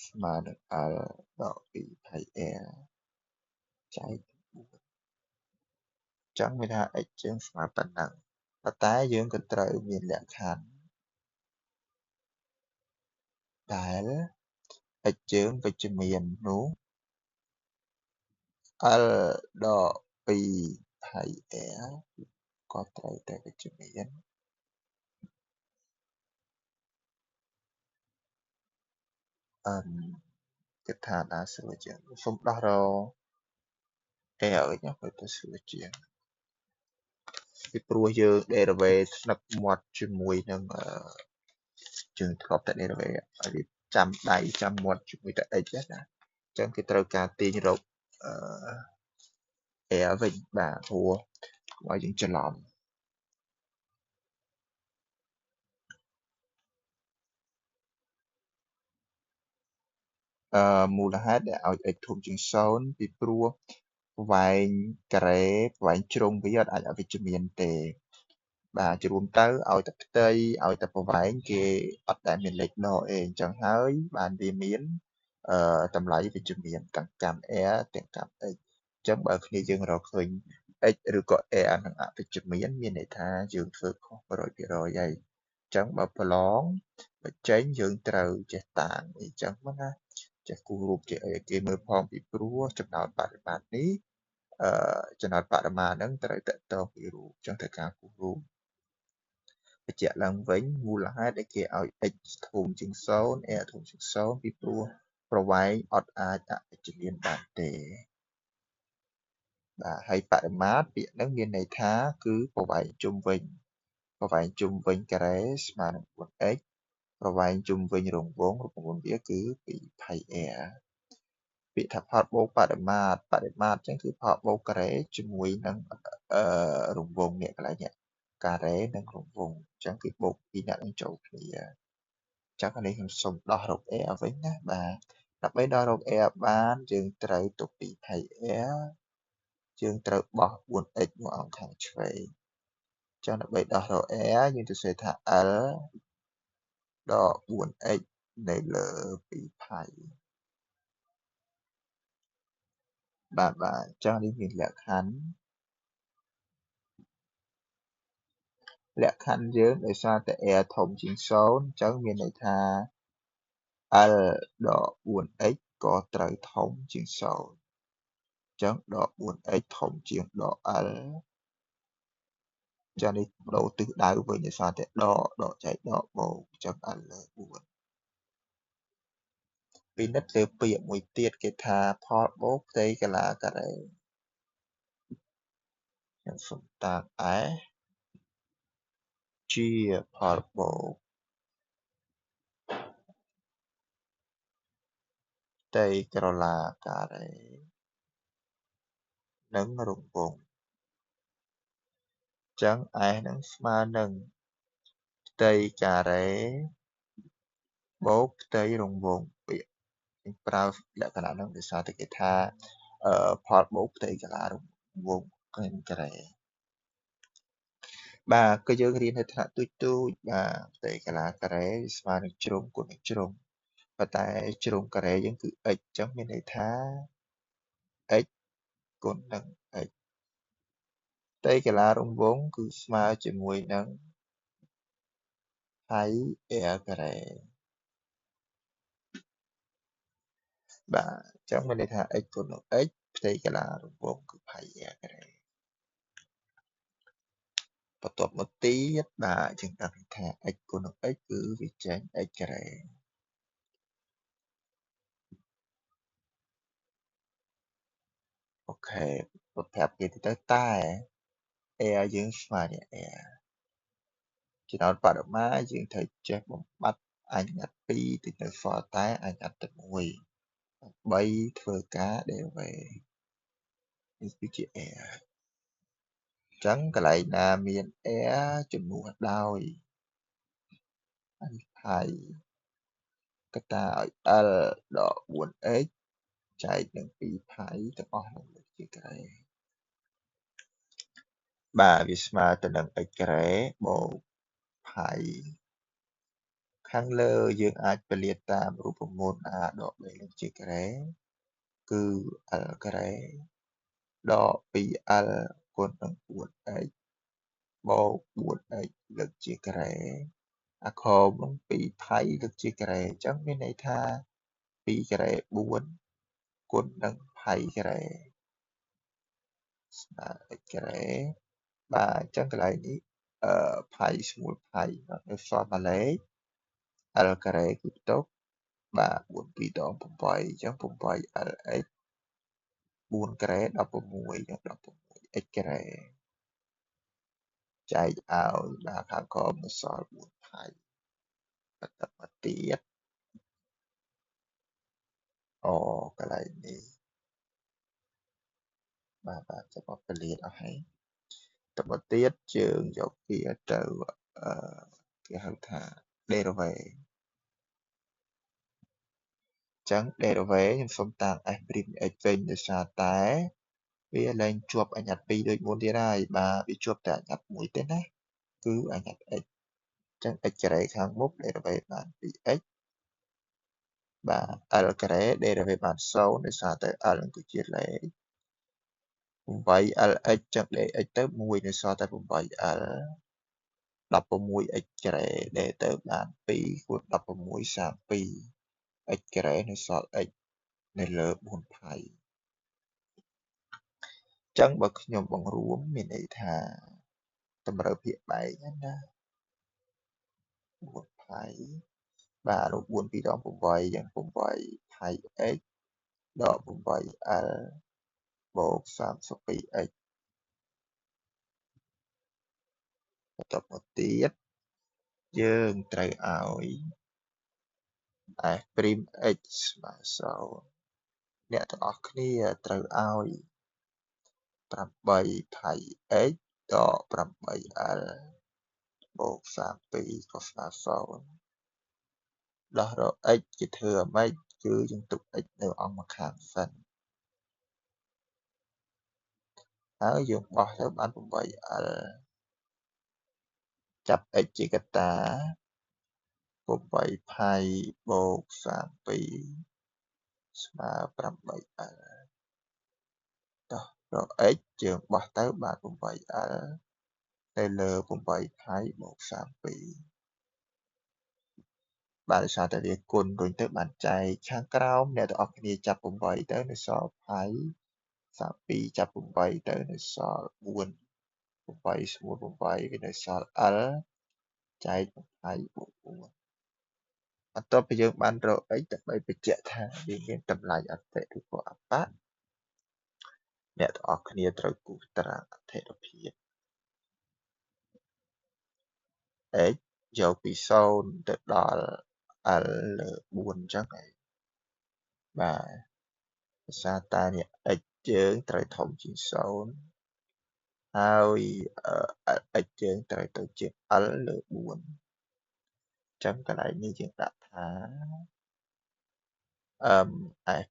Speaker 1: ស្មើនឹង L ដក 2πr ចែក4ចឹងមានថា x ជាងស្មើប៉ុណ្ណឹងប៉ុន្តែយើងក៏ត្រូវមានលក្ខខណ្ឌដែល x ជើងវិជ្ជមាននោះ L ដក 2πr ក៏ត្រូវតែវិជ្ជមានគិតថាណាស្រួលជាងសូមដោះរក r វិញទៅទៅស្រួលជាងពីព្រោះយើង derivate ស្នឹកមាត់ជាមួយនឹងយើងធ្លាប់តែ derivate ឲ្យវាចាំដៃចាំមាត់ជាមួយតែ x ណាអញ្ចឹងគេត្រូវការទាញរកr វិញបាទព្រោះកុំឲ្យយើងច្រឡំមូលហេតុដែលឲ្យ x ធំជាង0ពីព្រោះប្រវែងការ៉េប្រវែងជ្រុងវាអត់អាចអវិជ្ជមានទេបាទជារួមទៅឲ្យតែផ្ទៃឲ្យតែប្រវែងគេអត់ដែលមានលេខដកអីអញ្ចឹងហើយបានវាមានតម្លៃវិជ្ជមានទាំងកម្ម r ទាំងកម្ម x អញ្ចឹងបើគ្នាយើងរកឃើញ x ឬក៏ r នឹងអវិជ្ជមានមានន័យថាយើងធ្វើខុស 100% ហើយអញ្ចឹងបើប្រឡងបើចេញយើងត្រូវចេះតាំងអីចឹងណាចេះគូររូបជាអីគេមើលផងពីព្រោះចំណោទបរិមាត្រនេះចំណោទបរិមាត្រហ្នឹងត្រូវតកតងពីរូបអញ្ចឹងត្រូវការគូររូបបញ្ជាក់ឡើងវិញមូលហេតុដែលគេឲ្យ x ធំជាង0 r ធំជាង0ពីព្រោះប្រវែងអត់អាចអវិជ្ជមានបានទេបាទហើយបរិមាត្រពាក្យហ្នឹងមានន័យថាគឺប្រវែងជុំវិញការ៉េស្មើនឹង 4x ប្រវែងជុំវិញរង្វង់វាគឺ 2πr ពាក្យថាផលបូកបរិមាត្រអញ្ចឹងគឺផលបូកការ៉េជាមួយនឹងរង្វង់នេះកន្លែងនេះការ៉េនិងរង្វង់អញ្ចឹងគឺបូកពីរអ្នកនឹងចូលគ្នាចឹងអានេះខ្ញុំសូមដោះរក r វិញណាបាទដើម្បីដោះរក r បានយើងត្រូវទុក 2πr យើងត្រូវបោះ 4x មកអង្គខាងឆ្វេងចឹងដើម្បីដោះរក r យើងទៅសេថា L ដក 4x នៅលើ 2π បាទអញ្ចឹងនេះមានលក្ខខណ្ឌយើងដោយសារតែ r ធំជាង0អញ្ចឹងមានន័យថា L ដក 4x ក៏ត្រូវធំជាង0អញ្ចឹងដក 4x ធំជាងដក L អញ្ចឹងនេះបដូរទិសដៅវិញដោយសារតែដកចែកដកបូកអញ្ចឹង L លើ4ពិនិត្យលើពាក្យមួយទៀតគេថាផលបូកផ្ទៃកាឡាការ៉េខ្ញុំសូមតាំង S ជាផលបូកផ្ទៃក្រឡាការ៉េនិងរង្វង់អញ្ចឹង S នឹងស្មើនឹងផ្ទៃការ៉េបូកផ្ទៃរង្វង់ពាក្យខ្ញុំប្រើលក្ខណៈហ្នឹងដោយសារតែគេថាផលបូកផ្ទៃកាឡារង្វង់ការ៉េបាទគឺយើងរៀននៅថ្នាក់ទូចបាទផ្ទៃកាឡាការ៉េស្មើនឹងជ្រុងគុណនឹងជ្រុងប៉ុន្តែជ្រុងការ៉េយើងគឺ x អញ្ចឹងមានន័យថា x គុណនឹង x ផ្ទៃកាឡារង្វង់គឺស្មើជាមួយនឹង pi r ការ៉េបាទអញ្ចឹងមានន័យថា x គុណនឹង x ផ្ទៃកាឡារង្វង់គឺ pi r ការ៉េ បន្ទាប់មកទៀតបាទយើងដឹងថា x គុណនឹង x គឺវាចេញ x ការ៉េអូខេប្រាប់គេទៅតែ air យើងស្មើនឹង air ចំណោតបរិមាយើងត្រូវចេះបំបត្តិអញ្ញត្តិ2ទៅនៅសល់តែអញ្ញត្តិ1ដើម្បីធ្វើការ derivative នេះគឺជា air អញ្ចឹងកន្លែងណាមាន air ជំនួសដោយហើយកតាឲ្យ L ដក 4x ចែកនឹង 2 ផៃទាំងអស់នឹងលើកជាការ៉េបាទវាស្មើទៅនឹង x ការ៉េបូកផៃខាងលើយើងអាចពលាតតាមរូបមន្ត a ដក b លើកជាការ៉េគឺ L ការ៉េដក 2L គុណនឹង 4x បូក 4x លើកជាការ៉េអាខមនឹង2ផៃលើកជាការ៉េអញ្ចឹងមានន័យថា2ការ៉េ4គុណនឹងផៃការ៉េស្មើ x ការ៉េបាទអញ្ចឹងកន្លែងនេះផៃស្មួលផៃនៅសល់មួយលេខ L ការ៉េគឺផ្ទុកបាទ4 2ដង8អញ្ចឹង 8LX 4ការ៉េ16និង16x ការ៉េចែកឲ្យបាទខាងក្រោមនៅសល់4ផៃបន្តមកទៀតអូកន្លែងនេះបាទចាំមកពលាតអស់ហើយតមកទៀតយើងយកវាទៅគេហៅថា derivative អញ្ចឹង derivative ខ្ញុំសុំតាំង f' x វិញដោយសារតែវាលែងជាប់អញ្ញត្តិ2ដូចមុនទៀតហើយបាទវាជាប់តែអញ្ញត្តិ1ទេណាគឺអញ្ញត្តិ x អញ្ចឹង x ការ៉េខាងមុខ derivative បាន 2x បាទ L ការ៉េ derivative បាន0ដោយសារតែ L គឺជាលេខ 8LX ចឹង dx ទៅ1នៅសល់តែ 8L 16x ការ៉េដែលទៅបាន2คูณ16 32x ការ៉េនៅសល់ x នៅលើ4ផៃចឹងបើខ្ញុំបង្រួមមានន័យថាតម្រូវភាគបែកណា4ផៃបាទរូប4 2ដង8យ៉ាង8ផៃ x ដក 8L បូក 32x បន្តមកទៀតយើងត្រូវឲ្យ f'(x) ស្មើ0អ្នកទាំងអស់គ្នាត្រូវឲ្យ8ផៃ x ដក 8L បូក32ក៏ស្មើ0ដោះរក x គេធ្វើអ្មេចគឺយើងទុក x នៅអង្គម្ខាងសិនហើយយើងបោះទៅបាន 8L ចាប់ x ជាកតា8ផៃបូក32ស្មើ 8L ដោះរក x យើងបោះទៅបាន 8L ទៅលើ8ផៃបូក32បាទដោយសារតែវាគុណរុញទៅបានចែកខាងក្រោមអ្នកទាំងអស់គ្នាចាប់8ទៅនៅសល់ផៃ32ចាប់8ទៅនៅសល់4 8ស្មើ8វានៅសល់ L ចែកផៃបូក4បន្ទាប់ពីយើងបានរក x ដើម្បីបញ្ជាក់ថាវាមានតម្លៃអតិឬក៏អបៈអ្នកទាំងអស់គ្នាត្រូវគូសតារាងអត្ថិភាព x យកពី0ទៅដល់ L លើ4អញ្ចឹងហើយបាទភាសាតែនេះ x យើងត្រូវធំជាង0ហើយ x យើងត្រូវទៅជា L លើ4អញ្ចឹងកន្លែងនេះយើងដាក់ថា f' x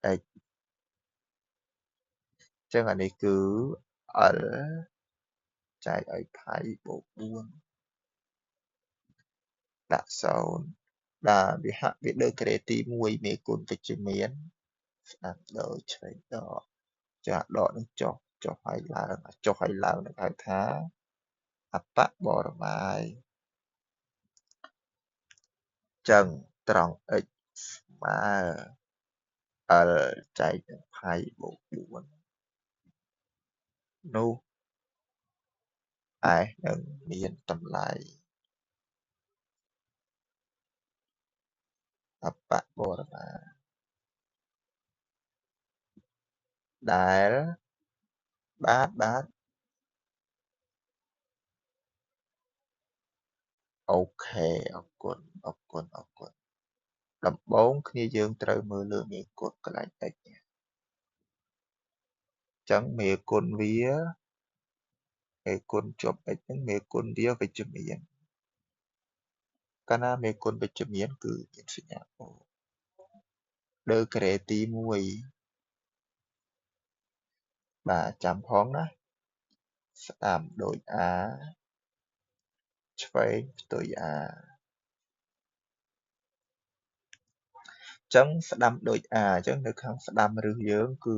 Speaker 1: អញ្ចឹងអានេះគឺ L ចែកឲ្យផៃបូក4ដាក់0បាទវាហាក់វាលើក្រេទី1មេគុណវិជ្ជមានស្ដាប់ដូចឆ្វេងដកចាក់ដកនឹងចុះឲ្យឡើងចុះឲ្យឡើងនឹងហៅថាអបបរមាយចឹងត្រង់ x ស្មើ L ចែកនឹងផៃបូក4នោះ S នឹងមានតម្លៃអបបរមាដែលបាទអូខេអរគុណដំបូងគ្នាយើងត្រូវមើលលើមេគុណកន្លែង x អញ្ចឹងមេគុណវាមេគុណជាប់ x ហ្នឹងមេគុណវាវិជ្ជមានកាលណាមេគុណវិជ្ជមានគឺមានសញ្ញាបូកលើការ៉េទី1បាទចាំផងណាស្ដាំដូច a ឆ្វេងផ្ទុយ a ចឹងស្ដាំដូច a អញ្ចឹងនៅខាងស្ដាំរឹសយើងគឺ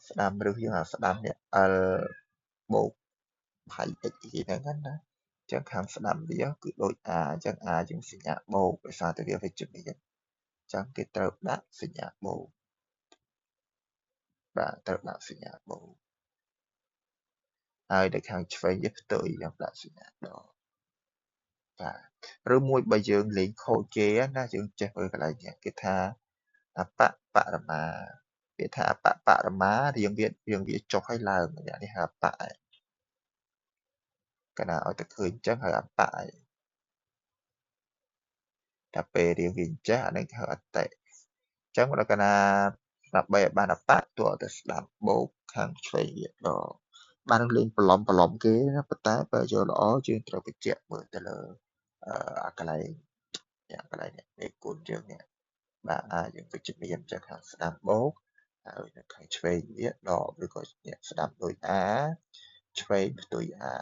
Speaker 1: ស្ដាំរឹសយើងអាស្ដាំនេះ l បូកផៃ x គេហ្នឹងណាអញ្ចឹងខាងស្ដាំវាគឺដូច a អញ្ចឹង a យើងសញ្ញាបូកដោយសារតែវាវិជ្ជមានអញ្ចឹងគេត្រូវដាក់សញ្ញាបូកបាទត្រូវដាក់សញ្ញាបូកហើយនៅខាងឆ្វេងវាផ្ទុយយើងដាក់សញ្ញាដកបាទឬមួយបើយើងលេងខូចគេណាយើងចេះមើលកន្លែងនេះគេថាអបបរមាគេថាអបបរមារៀងវាចុះហើយឡើងយ៉ាងនេះហៅអបឯងកាលណាឲ្យតែឃើញអញ្ចឹងហៅអបឯងតែពេលរៀងវាអញ្ចឹងអានេះហៅអតិអញ្ចឹងដល់កាលណាដើម្បីឲ្យបានអបទោះតែស្ដាប់បូកខាងឆ្វេងវាដកបានលេងប្រឡំគេណាប៉ុន្តែបើយកល្អយើងត្រូវបញ្ជាក់មើលទៅលើអាកន្លែងនេះមេគុណយើងនេះបាទយើងវិជ្ជមានจากខាងស្ដាំបូកហើយនៅខាងឆ្វេងវាដកឬក៏អ្នកស្ដាំដូច a ឆ្វេងផ្ទុយ a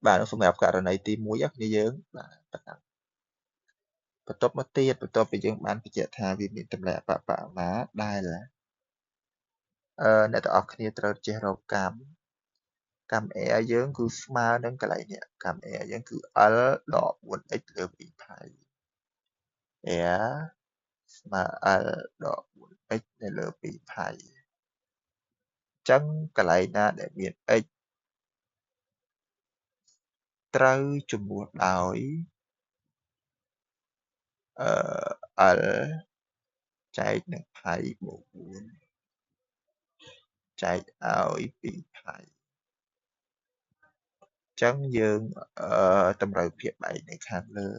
Speaker 1: បាទសម្រាប់ករណីទី1គ្នាយើងបាទប៉ុណ្ណឹងបន្ទាប់មកទៀតបន្ទាប់ពីយើងបានបញ្ជាក់ថាវាមានតម្លៃអបបរមាដែលអ្នកទាំងអស់គ្នាត្រូវចេះរកកម្ម r យើងគឺស្មើនឹងកន្លែងនេះកម្ម r យើងគឺ l ដក 4x លើ2 ផៃ r ស្មើ l ដក 4x នៅលើ2ផៃអញ្ចឹងកន្លែងណាដែលមាន x ត្រូវជំនួសដោយl ចែកនឹងផៃបូក4ចែកឲ្យ2ផៃអញ្ចឹងយើងតម្រូវភាពបែកនៅខាងលើ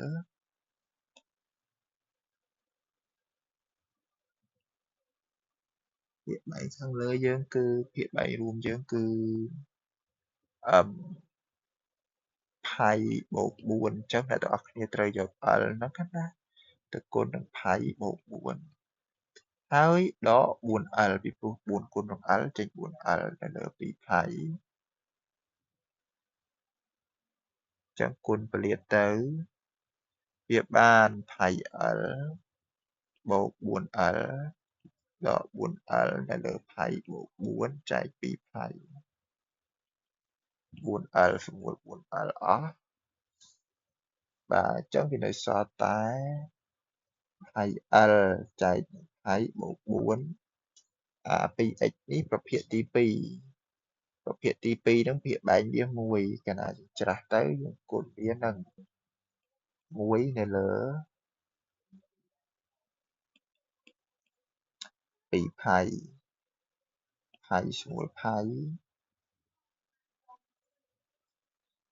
Speaker 1: ភាពបែកខាងលើយើងគឺភាពបែករួមយើងគឺផៃបូក4អញ្ចឹងអ្នកទាំងអស់គ្នាត្រូវយក l ហ្នឹងណាទៅគុណនឹងផៃបូក4ហើយដក 4l ពីព្រោះ4គុណនឹង l ចេញ 4l នៅលើ2ផៃអញ្ចឹងគុណពលាតទៅវាបានផៃ l បូក 4l ដក 4l នៅលើផៃបូក4ចែក2ផៃ 4l ស្មើ 4l អស់បាទអញ្ចឹងវានៅសល់តែផៃ l ចែកផៃបូក4អា 2x នេះប្រភេទទី2ប្រភេទទី2ហ្នឹងភាគបែកវា1កាលណាច្រាស់ទៅយើងគុណវានឹង1នៅលើ2ផៃផៃស្មើផៃ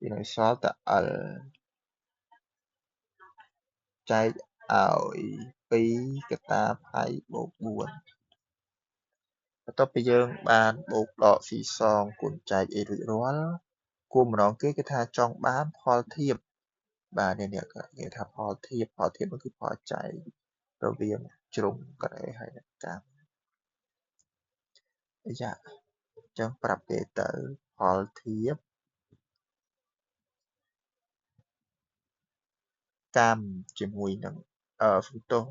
Speaker 1: វានៅសល់តែ l ចែកឲ្យ2កតាផៃបូក4បន្ទាប់ពីយើងបានបូកដកស៊ីសងគុណចែកអីរួចរាល់គោលបំណងគេគឺថាចង់បានផលធៀបបាទនេះគេថាផលធៀបនោះគឺផលចែករវាងជ្រុងការ៉េហើយនឹងកម្មយ៉ាអញ្ចឹងប្រាប់គេទៅផលធៀបកម្មជាមួយនឹងសំទោស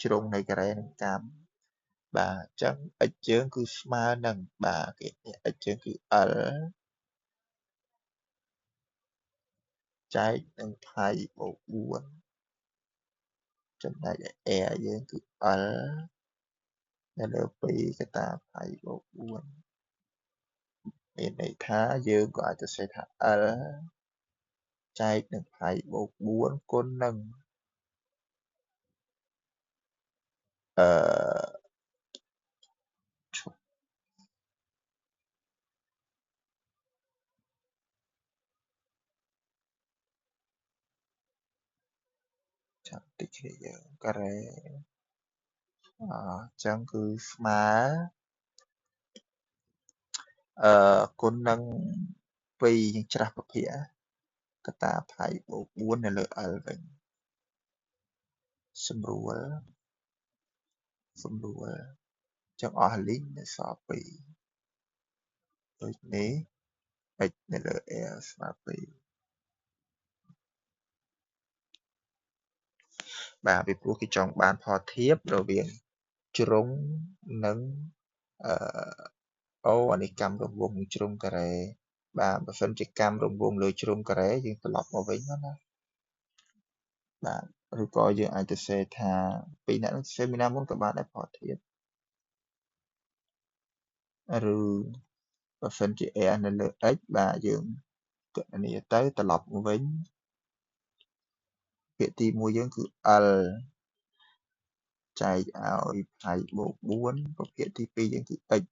Speaker 1: ជ្រុងនៃការ៉េនឹងកម្មបាទអញ្ចឹង x យើងគឺស្មើនឹងបាទគេនេះ x យើងគឺ l ចែកនឹងផៃបូក4ចំណែកឯ r យើងគឺ l នៅលើ2កតាផៃបូក4 មានន័យថាយើងក៏អាចសរសេរថា L ចែកនឹង2បូក4គុណនឹងចាំតិចគ្នាយើងការ៉េចឹងគឺស្មើគុណនឹង2យើងច្រាស់ប្រភាគកតាផៃបូក4នៅលើ L វិញសម្រួលចឹងអស់លីងនៅសល់2ដូចនេះ x នៅលើ L ស្មើ2បាទពីព្រោះគេចង់បានផលធៀបរវាងជ្រុងនិងអានេះកម្មរង្វង់ជ្រុងការ៉េបាទបើសិនជាកម្មរង្វង់លើជ្រុងការ៉េយើងត្រឡប់មកវិញណាបាទឬក៏យើងអាចទៅសេថាពីអ្នកនឹងសេមីណាមុនក៏បានដែរផលធៀបឬបើសិនជា r នៅលើ x បាទយើងគណនាទៅត្រឡប់មកវិញពាក្យទី1យើងគឺ l ចែកឲ្យផៃបូក4ប្រភេទទី2យើងគឺ x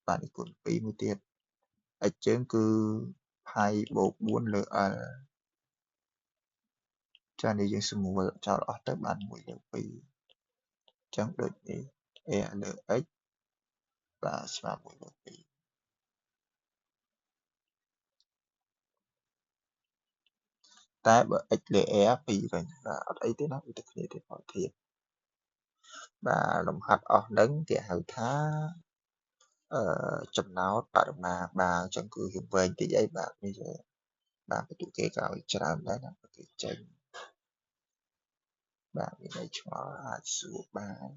Speaker 1: បាទនេះគុណ2មួយទៀត x យើងគឺផៃបូក4លើ l ចានេះយើងសម្រួលចោលអស់ទៅបាន1លើ2អញ្ចឹងដូចនេះ a លើ x បាទស្មើ1លើ2តែបើ x លើ a 2វិញបាទអត់អីទេណាវាតែគ្នាទេផលធៀបបាទលំហាត់អស់ហ្នឹងគេហៅថាចំណោតបរិមាណបាទអញ្ចឹងគឺយើងវែងតិចអីបាទនេះបាទបន្ទុកគេក៏ឲ្យច្រើនដែរណាគេចេញបាទមានន័យឆ្ងល់អាចសួរបាន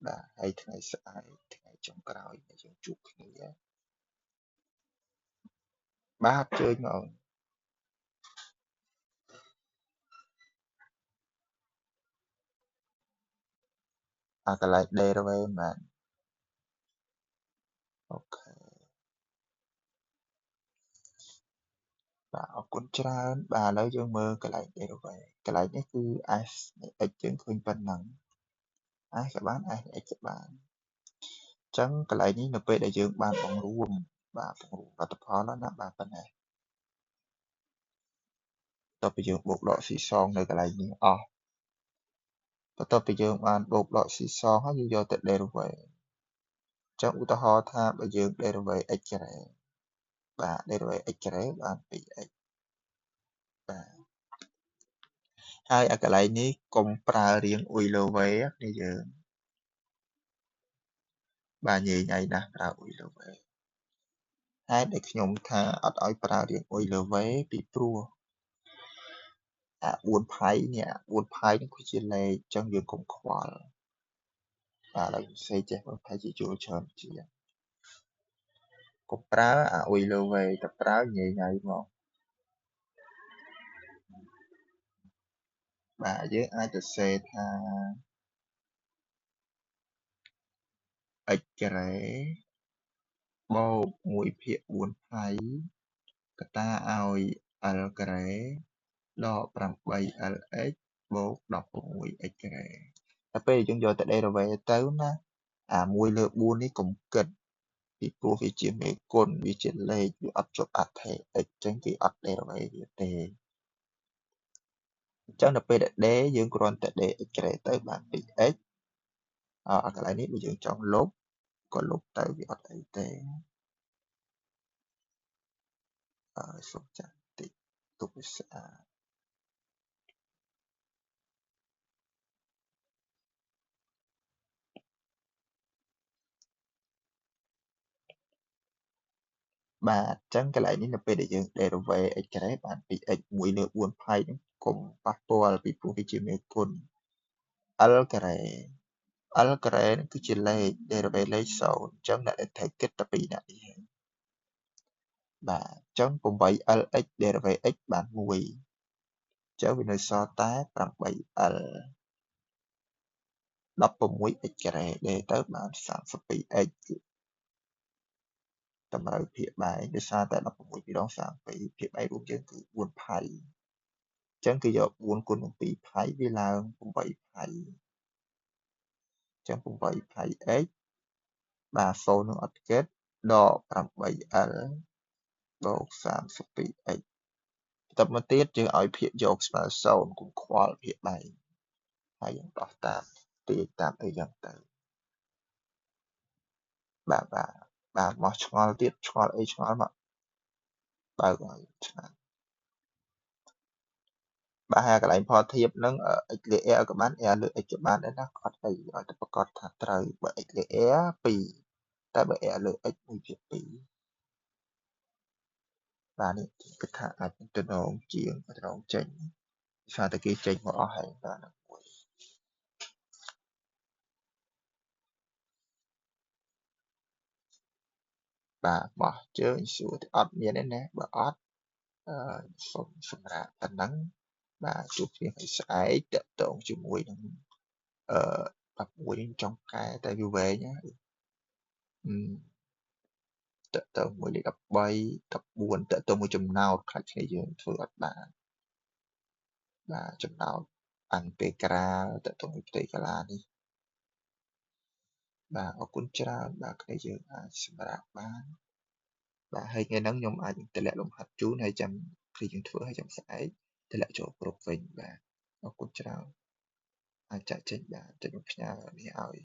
Speaker 1: បាទហើយថ្ងៃស្អែកថ្ងៃចុងក្រោយយើងជួបគ្នាបាទជើញមកកន្លែង derivative បាទអូខេបាទអរគុណច្រើនបាទឥឡូវយើងមើលកន្លែង derivative កន្លែងនេះគឺ s នៃ x យើងឃើញប៉ុណ្ណឹង s ក៏បាន s នៃ x ក៏បានអញ្ចឹងកន្លែងនេះនៅពេលដែលយើងបានបង្រួមបាទបង្រួមលទ្ធផលណាបាទប៉ុណ្ណេះតទៅយើងបូកដកស៊ីសងនៅកន្លែងនេះអស់បន្ទាប់ពីយើងបានបូកដកស៊ីសងហើយយើងយកទៅ derivative អញ្ចឹងឧទាហរណ៍ថាបើយើង derivative x ការ៉េបាទ derivative x ការ៉េបាន 2x បាទហើយកន្លែងនេះកុំប្រើរៀងអ៊ុយលើវេនេះយើងបាទញ៉ៃញ៉ៃណាស់ប្រើអ៊ុយលើវេហេតុដែលខ្ញុំថាអត់ឲ្យប្រើរៀងអ៊ុយលើវេពីព្រោះ4ផៃនេះ4ផៃនេះគឺជាលេខអញ្ចឹងយើងកុំខ្វល់បាទឥឡូវផ្សេងចេះមើលផៃជាយល់ច្រើនជាកុំប្រើអ៊ុយលើវេតែប្រើញ៉ៃញ៉ៃមកបាទយើងអាចទៅសេថា x ការ៉េបូក1ភាគ4ផៃកតាឲ្យ l ការ៉េដក 8lx បូក 16x ការ៉េតែពេលយើងយកទៅ derivative ទៅណា1លើ4នេះកុំគិតពីព្រោះវាជាមេគុណវាជាលេខវាអត់ជាប់អត្ថេ x អញ្ចឹងគេអត់ derivative វាទេអញ្ចឹងដល់ពេលដែល d យើងគ្រាន់តែ dx ការ៉េទៅបាន 2x កន្លែងនេះបើយើងចង់លុបក៏លុបទៅវាអត់អីទេសូមចាំតិចទុកវាស្អាតបាទអញ្ចឹងកន្លែងនេះនៅពេលដែលយើង derivative x ការ៉េបាន 2x 1លើ4ផៃហ្នឹងកុំប៉ះពាល់ពីព្រោះវាជាមេគុណ l ការ៉េ l ការ៉េនេះគឺជាលេខ derivative លេខ0អញ្ចឹងអ្នកដែលត្រូវគិតតែពីអ្នកនេះបាទអញ្ចឹង 8lx derivative x បាន1អញ្ចឹងវានៅសល់តែ 8l 16x ការ៉េដេទៅបាន 32x តម្រូវភាគបែងដោយសារតែ16 2 32ភាគបែងរួមយើងគឺ4ផៃអញ្ចឹងគឺយក4គុណនឹង2ផៃវាឡើង8ផៃអញ្ចឹង8ផៃ x បាទ0នឹងអត់គិតដក 8l បូក 32x បន្តមកទៀតយើងឲ្យភាគយកស្មើ0កុំខ្វល់ភាគបែងហើយយើងដោះតាមទាយតាមអីយ៉ាងទៅបាទមកឆ្ងល់ទៀតឆ្ងល់អីឆ្ងល់មកបើកឲ្យឆ្ងាយបាទហើយកន្លែងផលធៀបហ្នឹង x លើ a ឲ្យក៏បាន a លើ x ក៏បានដែរណាអត់អីឲ្យតែប្រកាសថាត្រូវបើ x លើ a 2តែបើ a លើ x 1/2បាទនេះគឺថាអាចទៅដងជាងទៅដងចេញសារតែគេចេញមកអស់ហើយបាទមួយបាទបោះជើងសួរអត់មានទេណាបើអត់សូមសម្រាប់ប៉ុណ្ណឹងបាទជួបគ្នាថ្ងៃស្អែកតកតងជាមួយនឹង11ចុងកែតែវាវែងណាតកតងមួយលេខ13 14តកតងមួយចំណោទខ្លះគ្នាយើងធ្វើអត់បានបាទចំណោទអន្តេក្រាតកតងមួយផ្ទៃកាឡានេះបាទអរគុណច្រើនបាទគ្នាយើងអាចសម្រាប់បានបាទហើយថ្ងៃហ្នឹងខ្ញុំអាចតម្លាក់លំហាត់ជូនហើយចាំគឺយើងធ្វើហើយចាំស្អែកតម្លាក់ចូលគ្រប់វិញបាទអរគុណច្រើនអាចចាក់ចេញបានចុចផ្ញើនេះឲ្យ